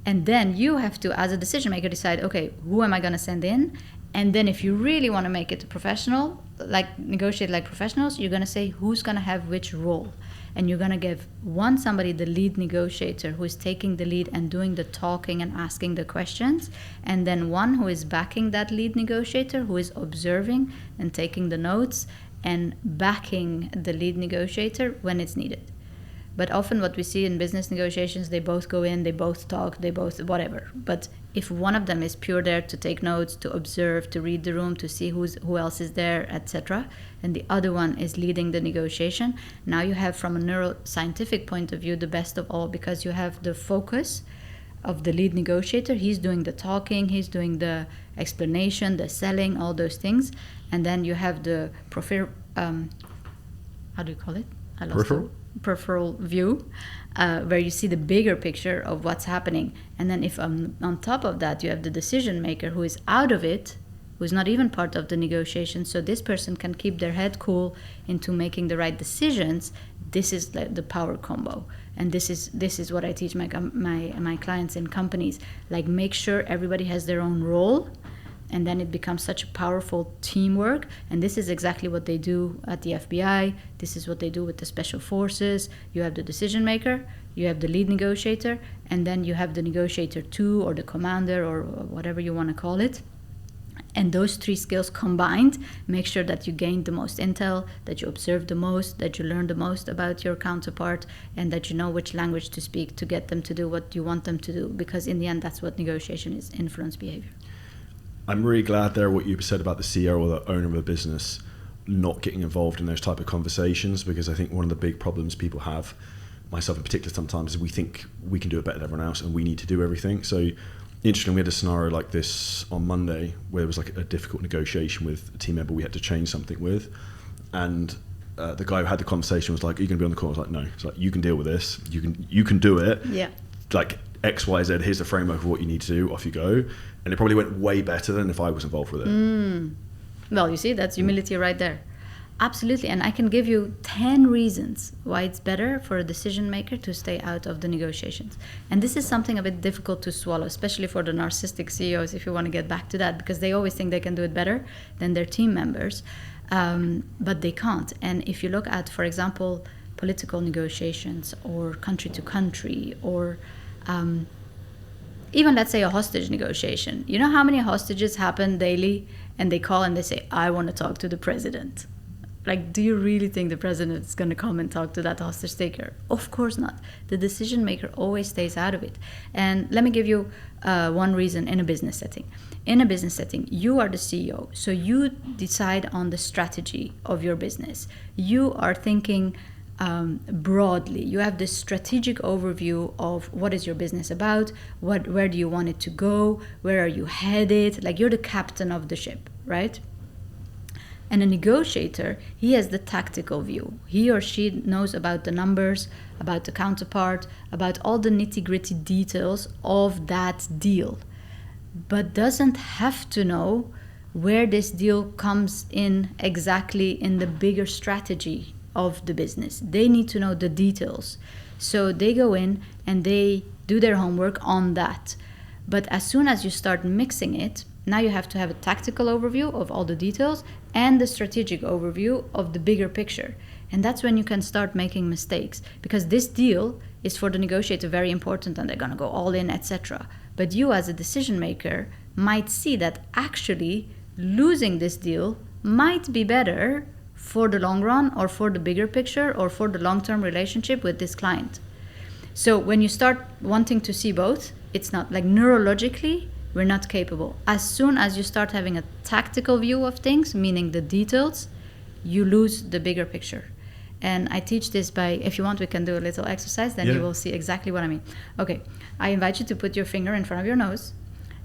And then you have to, as a decision maker, decide, okay, who am I going to send in? And then if you really want to make it a professional, like negotiate like professionals, you're going to say who's going to have which role. And you're going to give somebody the lead negotiator who is taking the lead and doing the talking and asking the questions. And then one who is backing that lead negotiator, who is observing and taking the notes and backing the lead negotiator when it's needed. But often what we see in business negotiations, they both go in, they both talk, they both whatever. But if one of them is pure there to take notes, to observe, to read the room, to see who else is there, etc., and the other one is leading the negotiation, now you have, from a neuroscientific point of view, the best of all, because you have the focus of the lead negotiator. He's doing the talking, he's doing the explanation, the selling, all those things. And then you have the how do you call it? Peripheral view, where you see the bigger picture of what's happening. And then if on top of that you have the decision maker who is out of it, who's not even part of the negotiation, so this person can keep their head cool into making the right decisions. This is the power combo. And this is what I teach my clients in companies. Like, make sure everybody has their own role, and then it becomes such a powerful teamwork. And this is exactly what they do at the FBI. This is what they do with the special forces. You have the decision maker, you have the lead negotiator, and then you have the negotiator 2 or the commander or whatever you want to call it. And those 3 skills combined make sure that you gain the most intel, that you observe the most, that you learn the most about your counterpart, and that you know which language to speak to get them to do what you want them to do. Because in the end, that's what negotiation is, influence behavior. I'm really glad there what you said about the CEO or the owner of a business not getting involved in those type of conversations, because I think one of the big problems people have, myself in particular sometimes, is we think we can do it better than everyone else and we need to do everything. So interesting, we had a scenario like this on Monday where it was like a difficult negotiation with a team member we had to change something with, and the guy who had the conversation was like, "Are you going to be on the call?" I was like, "No." It's like, "You can deal with this. You can do it. Yeah. Like X, Y, Z. Here's the framework of what you need to do. Off you go." And it probably went way better than if I was involved with it. Well, you see, that's humility right there. Absolutely. And I can give you 10 reasons why it's better for a decision maker to stay out of the negotiations. And this is something a bit difficult to swallow, especially for the narcissistic CEOs, if you want to get back to that, because they always think they can do it better than their team members, but they can't. And if you look at, for example, political negotiations or country to country, or even, let's say, a hostage negotiation. You know how many hostages happen daily and they call and they say, "I want to talk to the president." Like, do you really think the president is going to come and talk to that hostage taker? Of course not. The decision maker always stays out of it. And let me give you one reason in a business setting. In a business setting, you are the CEO, so you decide on the strategy of your business. You are thinking broadly. You have this strategic overview of what is your business about, where do you want it to go, where are you headed. Like, you're the captain of the ship, right? And a negotiator, he has the tactical view. He or she knows about the numbers, about the counterpart, about all the nitty-gritty details of that deal, but doesn't have to know where this deal comes in exactly in the bigger strategy of the business. They need to know the details. So they go in and they do their homework on that. But as soon as you start mixing it, now you have to have a tactical overview of all the details and the strategic overview of the bigger picture. And that's when you can start making mistakes, because this deal is for the negotiator very important and they're going to go all in, etc. But you as a decision maker might see that actually losing this deal might be better for the long run or for the bigger picture or for the long-term relationship with this client. So when you start wanting to see both, it's not like neurologically, we're not capable. As soon as you start having a tactical view of things, meaning the details, you lose the bigger picture. And I teach this by, if you want, we can do a little exercise, then you will see exactly what I mean. Okay, I invite you to put your finger in front of your nose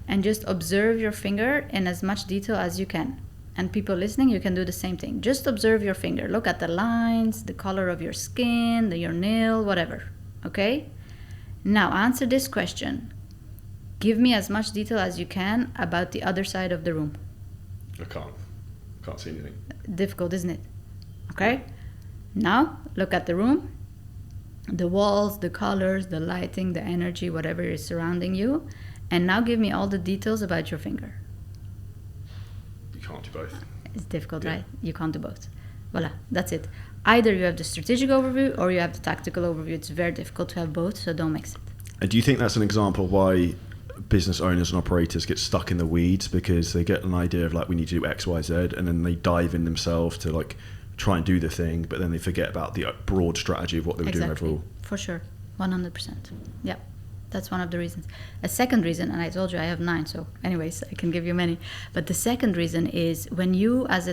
and just observe your finger in as much detail as you can. And people listening, you can do the same thing. Just observe your finger. Look at the lines, the color of your skin, your nail, whatever. Okay? Now answer this question. Give me as much detail as you can about the other side of the room. I can't see anything. Difficult, isn't it? Okay? Now look at the room, the walls, the colors, the lighting, the energy, whatever is surrounding you. And now give me all the details about your finger. You can't do both. It's difficult, right? You can't do both. Voila, that's it. Either you have the strategic overview or you have the tactical overview. It's very difficult to have both, so don't mix it. And do you think that's an example of why business owners and operators get stuck in the weeds, because they get an idea of like, we need to do X, Y, Z, and then they dive in themselves to like try and do the thing, but then they forget about the broad strategy of what they were doing overall. For sure, 100%. Yeah, that's one of the reasons. A second reason, and I told you I have 9, so anyways, I can give you many. But the second reason is when you as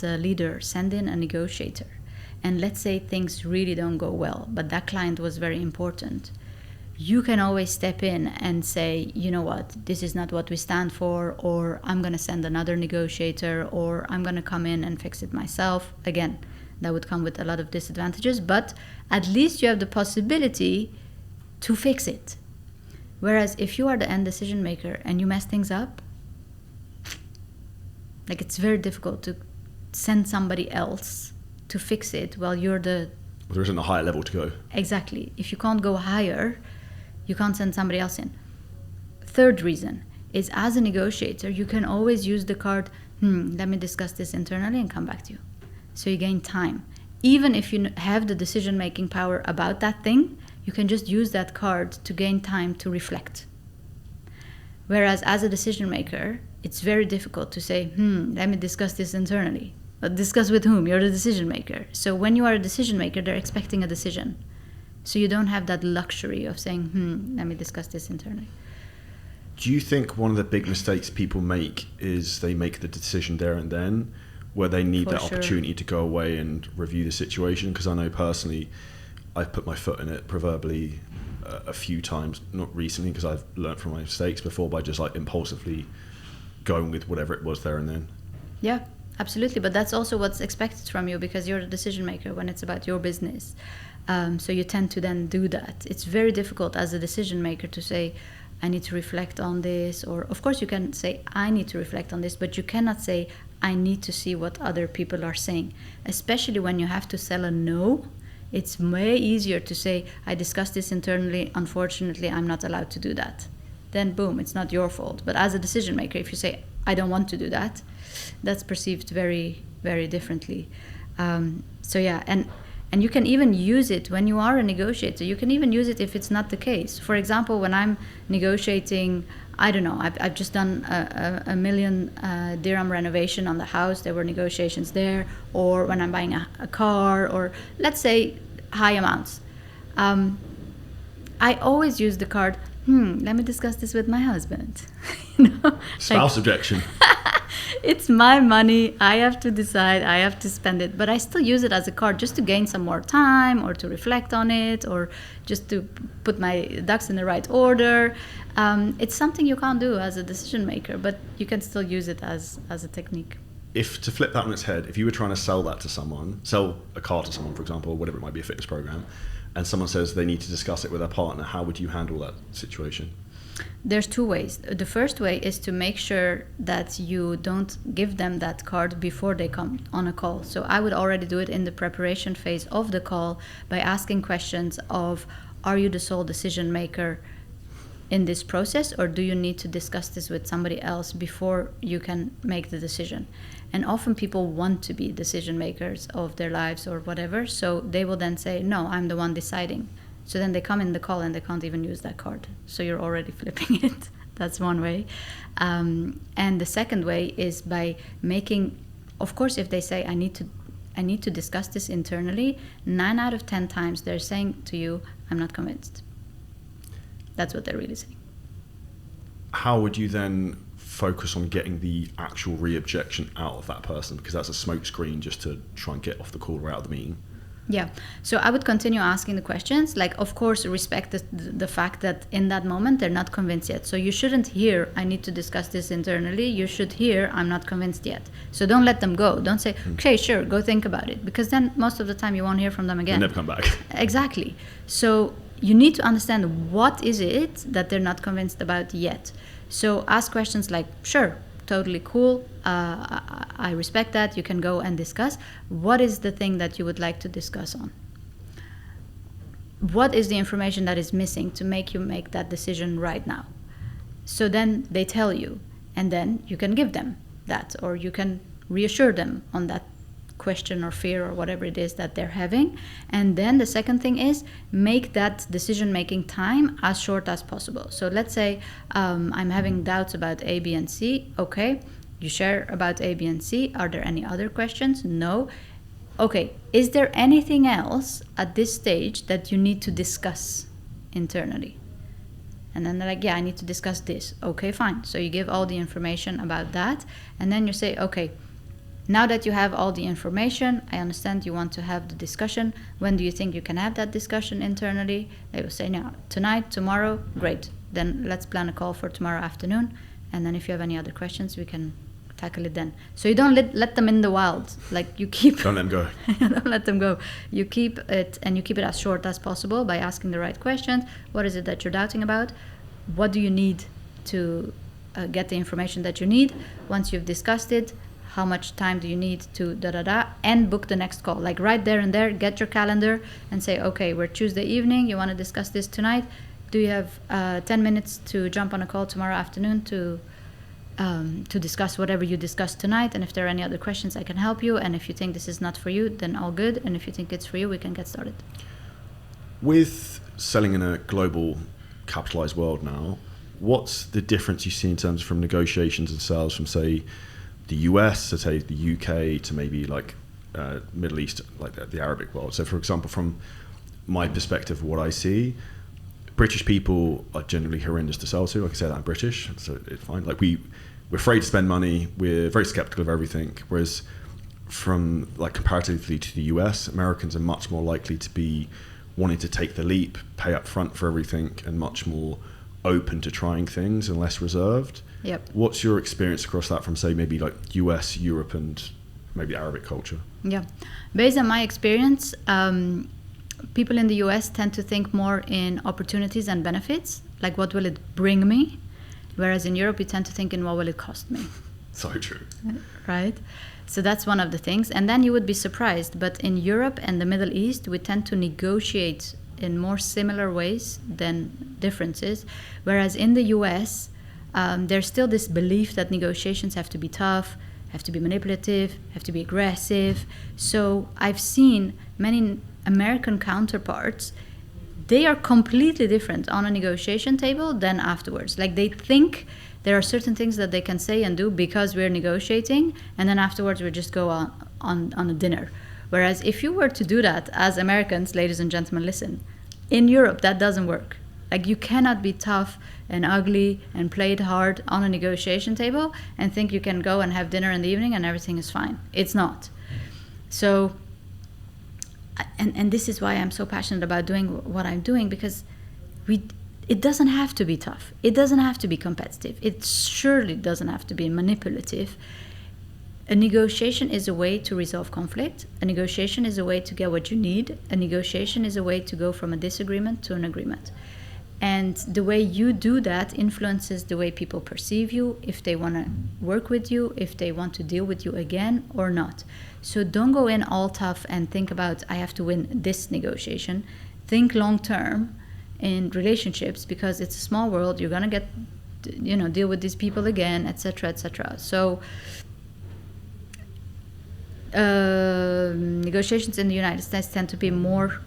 a leader send in a negotiator, and let's say things really don't go well, but that client was very important, you can always step in and say, you know what, this is not what we stand for, or I'm going to send another negotiator, or I'm going to come in and fix it myself. Again, that would come with a lot of disadvantages, but at least you have the possibility to fix it. Whereas if you are the end decision maker and you mess things up, like it's very difficult to send somebody else to fix it while you're the... There isn't a higher level to go. Exactly. If you can't go higher, you can't send somebody else in. Third reason is, as a negotiator, you can always use the card, let me discuss this internally and come back to you. So you gain time. Even if you have the decision-making power about that thing, you can just use that card to gain time to reflect. Whereas as a decision maker, it's very difficult to say, let me discuss this internally. But discuss with whom? You're the decision maker. So when you are a decision maker, they're expecting a decision. So you don't have that luxury of saying, let me discuss this internally. Do you think one of the big mistakes people make is they make the decision there and then, where they need that opportunity to go away and review the situation? Because I know personally, I've put my foot in it proverbially a few times, not recently because I've learned from my mistakes before, by just like impulsively going with whatever it was there and then. Yeah, absolutely. But that's also what's expected from you, because you're the decision maker when it's about your business. So you tend to then do that. It's very difficult as a decision maker to say, I need to reflect on this. Or of course you can say, I need to reflect on this, but you cannot say, I need to see what other people are saying. Especially when you have to sell a no, it's way easier to say, I discussed this internally, unfortunately, I'm not allowed to do that. Then boom, it's not your fault. But as a decision maker, if you say, I don't want to do that, that's perceived very, very differently. So yeah, and you can even use it when you are a negotiator. You can even use it if it's not the case. For example, when I'm negotiating, I don't know, I've just done a $1 million dirham renovation on the house. There were negotiations there. Or when I'm buying a car, or let's say high amounts. I always use the card, let me discuss this with my husband. Spouse objection. It's my money. I have to decide. I have to spend it. But I still use it as a card just to gain some more time, or to reflect on it, or just to put my ducks in the right order. It's something you can't do as a decision maker, but you can still use it as a technique. If, to flip that on its head, if you were trying to sell that to someone, sell a car to someone, for example, or whatever it might be, a fitness program, and someone says they need to discuss it with their partner, how would you handle that situation? There's 2 ways. The first way is to make sure that you don't give them that card before they come on a call. So I would already do it in the preparation phase of the call by asking questions of, are you the sole decision maker in this process, or do you need to discuss this with somebody else before you can make the decision? And often people want to be decision makers of their lives or whatever, so they will then say, no, I'm the one deciding. So then they come in the call and they can't even use that card. So you're already flipping it. That's one way. And the second way is by making, of course, if they say, I need to discuss this internally, 9 out of 10 times they're saying to you, I'm not convinced. That's what they're really saying. How would you then focus on getting the actual re-objection out of that person? Because that's a smokescreen just to try and get off the call or out of the meeting. Yeah. So I would continue asking the questions. Like, of course, respect the fact that in that moment they're not convinced yet. So you shouldn't hear, I need to discuss this internally. You should hear, I'm not convinced yet. So don't let them go. Don't say, okay, sure, go think about it. Because then most of the time you won't hear from them again. They never come back. Exactly. So you need to understand what is it that they're not convinced about yet. So ask questions like, sure, totally cool. I respect that. You can go and discuss. What is the thing that you would like to discuss on? What is the information that is missing to make you make that decision right now? So then they tell you, and then you can give them that, or you can reassure them on that question or fear or whatever it is that they're having. And then the second thing is make that decision-making time as short as possible. So let's say I'm having doubts about A, B, and C. Okay, you share about A, B, and C. Are there any other questions? No. Okay, is there anything else at this stage that you need to discuss internally? And then they're like, yeah, I need to discuss this. Okay, fine. So you give all the information about that. And then you say, okay, now that you have all the information, I understand you want to have the discussion. When do you think you can have that discussion internally? They will say, no, tonight, tomorrow, great. Then let's plan a call for tomorrow afternoon. And then if you have any other questions, we can tackle it then. So you don't let them in the wild. Like you keep... Don't let them go. Don't let them go. You keep it, and you keep it as short as possible by asking the right questions. What is it that you're doubting about? What do you need to get the information that you need? Once you've discussed it, how much time do you need to and book the next call. Like right there and there, get your calendar and say, okay, we're Tuesday evening, you want to discuss this tonight. Do you have 10 minutes to jump on a call tomorrow afternoon to discuss whatever you discussed tonight? And if there are any other questions, I can help you. And if you think this is not for you, then all good. And if you think it's for you, we can get started. With selling in a global capitalized world now, what's the difference you see in terms from negotiations and sales from, say, the US to, say, the UK to maybe like Middle East, like the Arabic world? So, for example, from my perspective, what I see, British people are generally horrendous to sell to. Like I said, I'm British, so it's fine. Like we're afraid to spend money. We're very skeptical of everything. Whereas from like comparatively to the US, Americans are much more likely to be wanting to take the leap, pay up front for everything, and much more open to trying things and less reserved. Yep. What's your experience across that from, say, maybe like US, Europe, and maybe Arabic culture? Yeah. Based on my experience, people in the US tend to think more in opportunities and benefits, like what will it bring me? Whereas in Europe, you tend to think in what will it cost me? So true. Right? So that's one of the things. And then you would be surprised, but in Europe and the Middle East, we tend to negotiate in more similar ways than differences. Whereas in the US, there's still this belief that negotiations have to be tough, have to be manipulative, have to be aggressive. So I've seen many American counterparts, they are completely different on a negotiation table than afterwards. Like they think there are certain things that they can say and do because we're negotiating, and then afterwards we just go on a dinner. Whereas if you were to do that as Americans, ladies and gentlemen, listen, in Europe that doesn't work. Like you cannot be tough and ugly and play it hard on a negotiation table and think you can go and have dinner in the evening and everything is fine. It's not. So, and this is why I'm so passionate about doing what I'm doing, because it doesn't have to be tough. It doesn't have to be competitive. It surely doesn't have to be manipulative. A negotiation is a way to resolve conflict. A negotiation is a way to get what you need. A negotiation is a way to go from a disagreement to an agreement. And the way you do that influences the way people perceive you, if they want to work with you, if they want to deal with you again or not. So don't go in all tough and think about, I have to win this negotiation. Think long term in relationships, because it's a small world. You're gonna get, deal with these people again, etc., etc. So negotiations in the United States tend to be more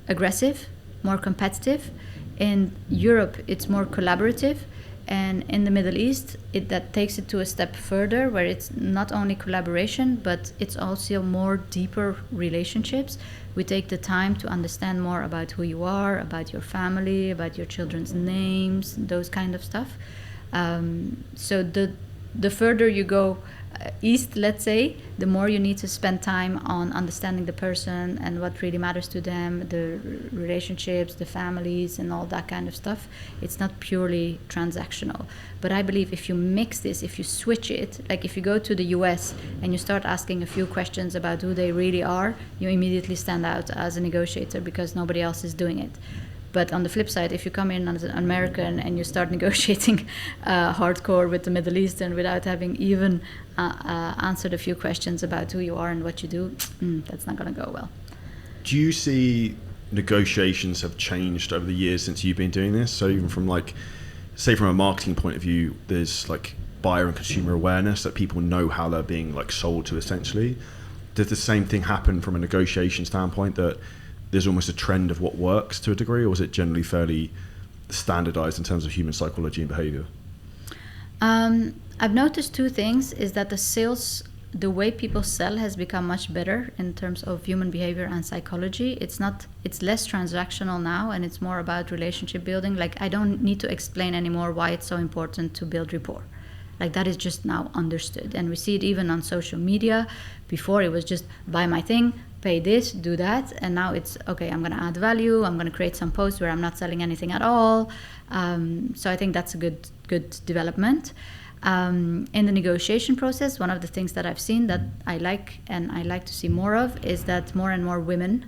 aggressive, more competitive. In Europe, it's more collaborative. And in the Middle East, that takes it to a step further, where it's not only collaboration, but it's also more deeper relationships. We take the time to understand more about who you are, about your family, about your children's names, those kind of stuff. So the further you go east, let's say, the more you need to spend time on understanding the person and what really matters to them, the relationships, the families, and all that kind of stuff. It's not purely transactional. But I believe if you mix this, if you switch it, like if you go to the US and you start asking a few questions about who they really are, you immediately stand out as a negotiator because nobody else is doing it. But on the flip side, if you come in as an American and you start negotiating hardcore with the Middle Eastern without having even answered a few questions about who you are and what you do, that's not going to go well. Do you see negotiations have changed over the years since you've been doing this? So even from say from a marketing point of view, there's buyer and consumer awareness that people know how they're being sold to essentially. Does the same thing happen from a negotiation standpoint, that there's almost a trend of what works to a degree, or is it generally fairly standardized in terms of human psychology and behavior? I've noticed two things, is that the way people sell has become much better in terms of human behavior and psychology. It's less transactional now, and it's more about relationship building. I don't need to explain anymore why it's so important to build rapport. That is just now understood. And we see it even on social media. Before it was just buy my thing, pay this, do that. And now it's, okay, I'm going to add value. I'm going to create some posts where I'm not selling anything at all. So I think that's a good development. In the negotiation process, one of the things that I've seen that I like and I like to see more of is that more and more women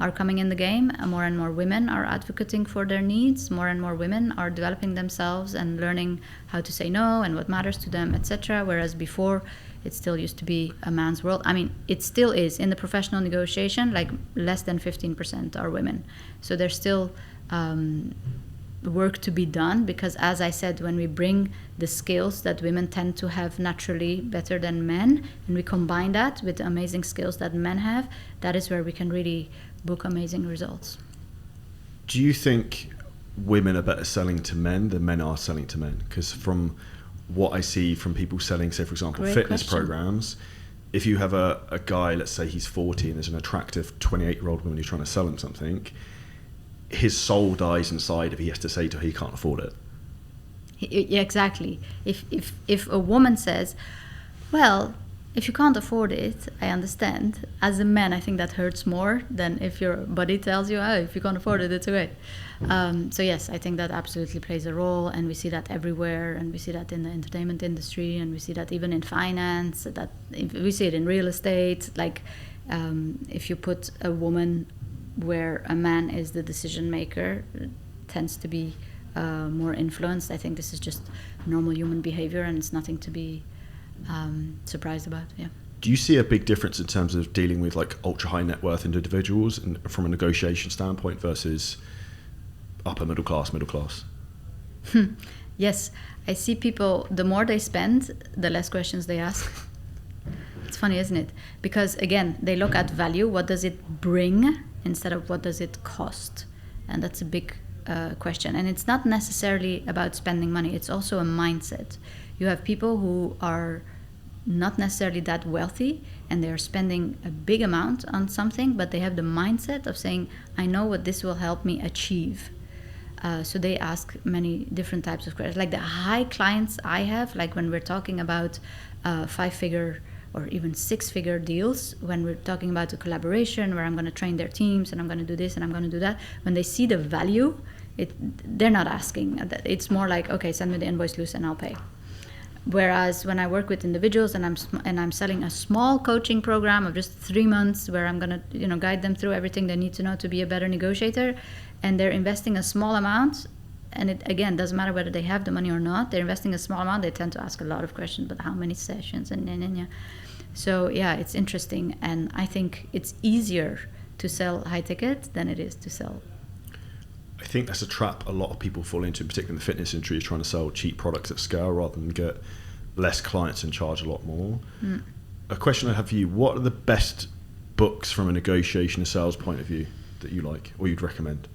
are coming in the game. More and more women are advocating for their needs. More and more women are developing themselves and learning how to say no and what matters to them, etc. Whereas before, it still used to be a man's world. I mean, it still is. In the professional negotiation, less than 15% are women. So there's still work to be done, because as I said, when we bring the skills that women tend to have naturally better than men, and we combine that with the amazing skills that men have, that is where we can really book amazing results. Do you think women are better selling to men than men are selling to men? Because from what I see from people selling, say, for example, Great fitness question. programs, if you have a guy, let's say he's 40 and there's an attractive 28-year-old woman who's trying to sell him something, his soul dies inside if he has to say to her he can't afford it. Yeah, exactly. If a woman says, well, if you can't afford it, I understand. As a man, I think that hurts more than if your body tells you, oh, if you can't afford it, it's okay. So yes, I think that absolutely plays a role, and we see that everywhere, and we see that in the entertainment industry, and we see that even in finance, that we see it in real estate. If you put a woman where a man is the decision maker, it tends to be more influenced. I think this is just normal human behavior, and it's nothing to be surprised about. Yeah. Do you see a big difference in terms of dealing with ultra high net worth individuals and from a negotiation standpoint versus upper middle class? Yes, I see people, the more they spend, the less questions they ask. It's funny, isn't it? Because again, they look at value. What does it bring instead of what does it cost? And that's a big question. And it's not necessarily about spending money. It's also a mindset. You have people who are not necessarily that wealthy and they're spending a big amount on something, but they have the mindset of saying, I know what this will help me achieve. So they ask many different types of questions. The high clients I have, when we're talking about 5-figure or even 6-figure deals, when we're talking about a collaboration where I'm going to train their teams and I'm going to do this and I'm going to do that, when they see the value, they're not asking. It's more like, okay, send me the invoice, Lucian, and I'll pay. Whereas when I work with individuals and I'm selling a small coaching program of just 3 months where I'm going to guide them through everything they need to know to be a better negotiator, and they're investing a small amount, and it again doesn't matter whether they have the money or not, they're investing a small amount, they tend to ask a lot of questions, but how many sessions and. So yeah, it's interesting, and I think it's easier to sell high ticket than it is to sell. I think that's a trap a lot of people fall into, particularly in the fitness industry, is trying to sell cheap products at scale rather than get less clients and charge a lot more. A question I have for you, what are the best books from a negotiation and sales point of view that you like or you'd recommend?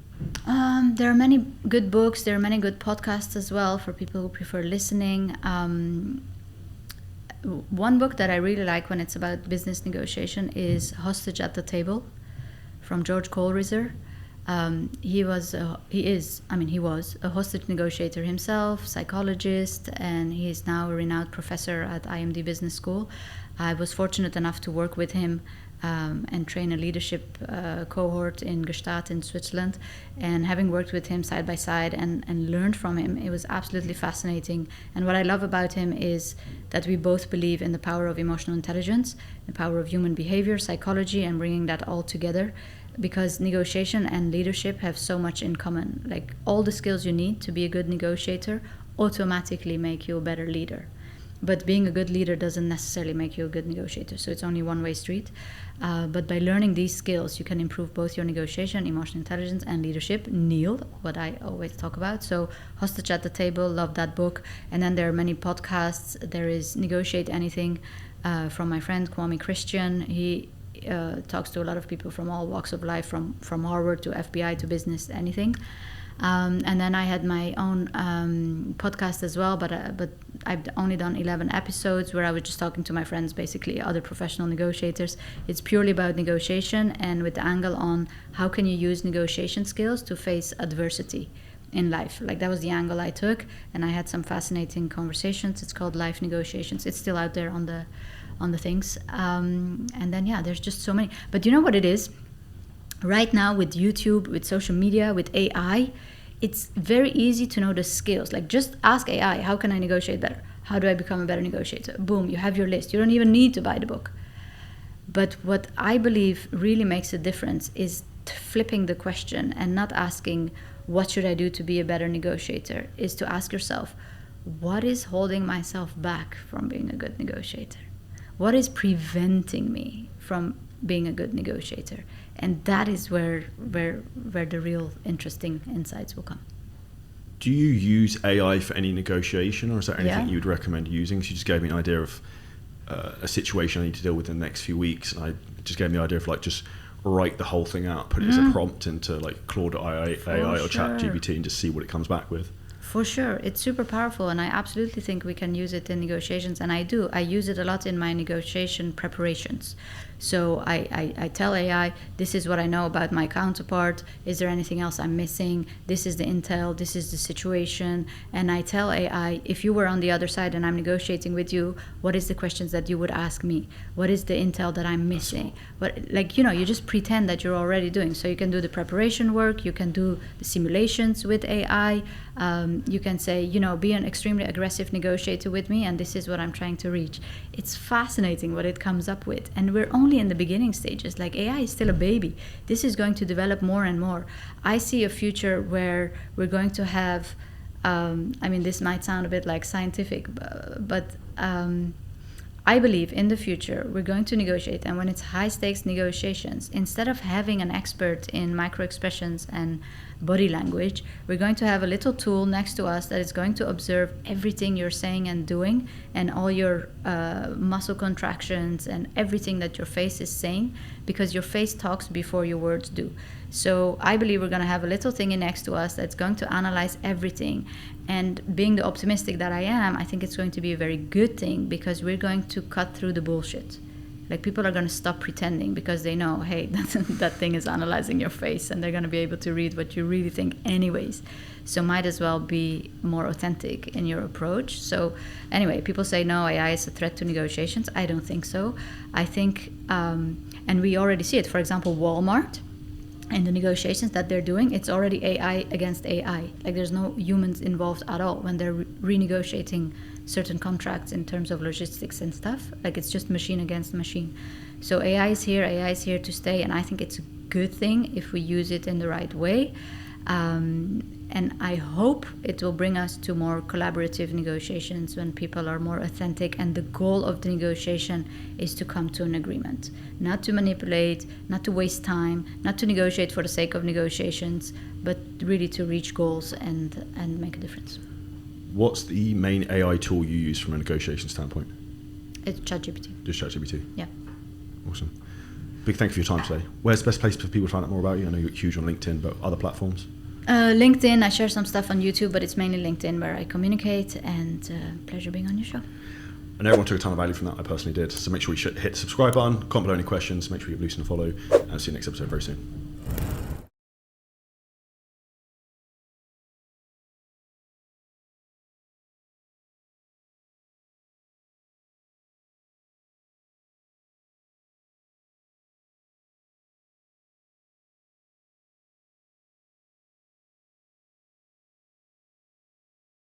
There are many good books. There are many good podcasts as well for people who prefer listening. One book that I really like when it's about business negotiation is Hostage at the Table from George Kohlreiser. He was a hostage negotiator himself, psychologist, and he is now a renowned professor at IMD Business School. I was fortunate enough to work with him and train a leadership cohort in Gstaad in Switzerland. And having worked with him side by side and learned from him, it was absolutely fascinating. And what I love about him is that we both believe in the power of emotional intelligence, the power of human behavior, psychology, and bringing that all together. Because negotiation and leadership have so much in common. Like, all the skills you need to be a good negotiator automatically make you a better leader. But being a good leader doesn't necessarily make you a good negotiator. So it's only a one-way street. But by learning these skills, you can improve both your negotiation, emotional intelligence, and leadership. Kneel, what I always talk about. So Hostage at the Table, love that book. And then there are many podcasts. There is Negotiate Anything from my friend Kwame Christian. He talks to a lot of people from all walks of life, from Harvard to FBI to business, anything. And then I had my own podcast as well, but I've only done 11 episodes where I was just talking to my friends, basically other professional negotiators. It's purely about negotiation and with the angle on how can you use negotiation skills to face adversity in life. Like, that was the angle I took, and I had some fascinating conversations. It's called Life Negotiations. It's still out there on the things. And then, there's just so many. But you know what it is? Right now with YouTube, with social media, with AI, it's very easy to know the skills. Like, just ask AI, how can I negotiate better? How do I become a better negotiator? Boom, you have your list. You don't even need to buy the book. But what I believe really makes a difference is flipping the question and not asking, what should I do to be a better negotiator? Is to ask yourself, what is holding myself back from being a good negotiator? What is preventing me from being a good negotiator? And that is where the real interesting insights will come. Do you use AI for any negotiation, or is there anything you would recommend using? So you just gave me an idea of a situation I need to deal with in the next few weeks, and I just gave me the idea of, like, just write the whole thing out, put it as a prompt into, like, Claude AI or ChatGPT, and just see what it comes back with. For sure, it's super powerful, and I absolutely think we can use it in negotiations, and I do. I use it a lot in my negotiation preparations. So I tell AI, this is what I know about my counterpart. Is there anything else I'm missing? This is the intel, this is the situation. And I tell AI, if you were on the other side and I'm negotiating with you, what is the questions that you would ask me? What is the intel that I'm missing? You just pretend that you're already doing. So you can do the preparation work, you can do the simulations with AI. You can say, be an extremely aggressive negotiator with me, and this is what I'm trying to reach. It's fascinating what it comes up with. And we're only in the beginning stages. Like, AI is still a baby. This is going to develop more and more. I see a future where we're going to have, this might sound a bit like scientific, but I believe in the future we're going to negotiate, and when it's high stakes negotiations, instead of having an expert in micro expressions and body language, we're going to have a little tool next to us that is going to observe everything you're saying and doing, and all your muscle contractions and everything that your face is saying, because your face talks before your words do. So I believe we're going to have a little thingy next to us that's going to analyze everything. And being the optimistic that I am, I think it's going to be a very good thing, because we're going to cut through the bullshit. Like, people are going to stop pretending, because they know, hey, that thing is analyzing your face, and they're going to be able to read what you really think anyways. So might as well be more authentic in your approach. So anyway, people say, no, AI is a threat to negotiations. I don't think so. I think, and we already see it. For example, Walmart, and the negotiations that they're doing, it's already AI against AI. Like, there's no humans involved at all when they're renegotiating certain contracts in terms of logistics and stuff. Like, it's just machine against machine. So AI is here to stay, and I think it's a good thing if we use it in the right way. And And I hope it will bring us to more collaborative negotiations when people are more authentic, and the goal of the negotiation is to come to an agreement, not to manipulate, not to waste time, not to negotiate for the sake of negotiations, but really to reach goals and make a difference. What's the main AI tool you use from a negotiation standpoint? It's ChatGPT. Just ChatGPT? Yeah. Awesome. Big thank you for your time today. Where's the best place for people to find out more about you? I know you're huge on LinkedIn, but other platforms? LinkedIn. I share some stuff on YouTube, but it's mainly LinkedIn where I communicate, and pleasure being on your show. And everyone took a ton of value from that. I personally did. So make sure you hit the subscribe button, comment below any questions, make sure you give Lucian a follow, and see you next episode very soon.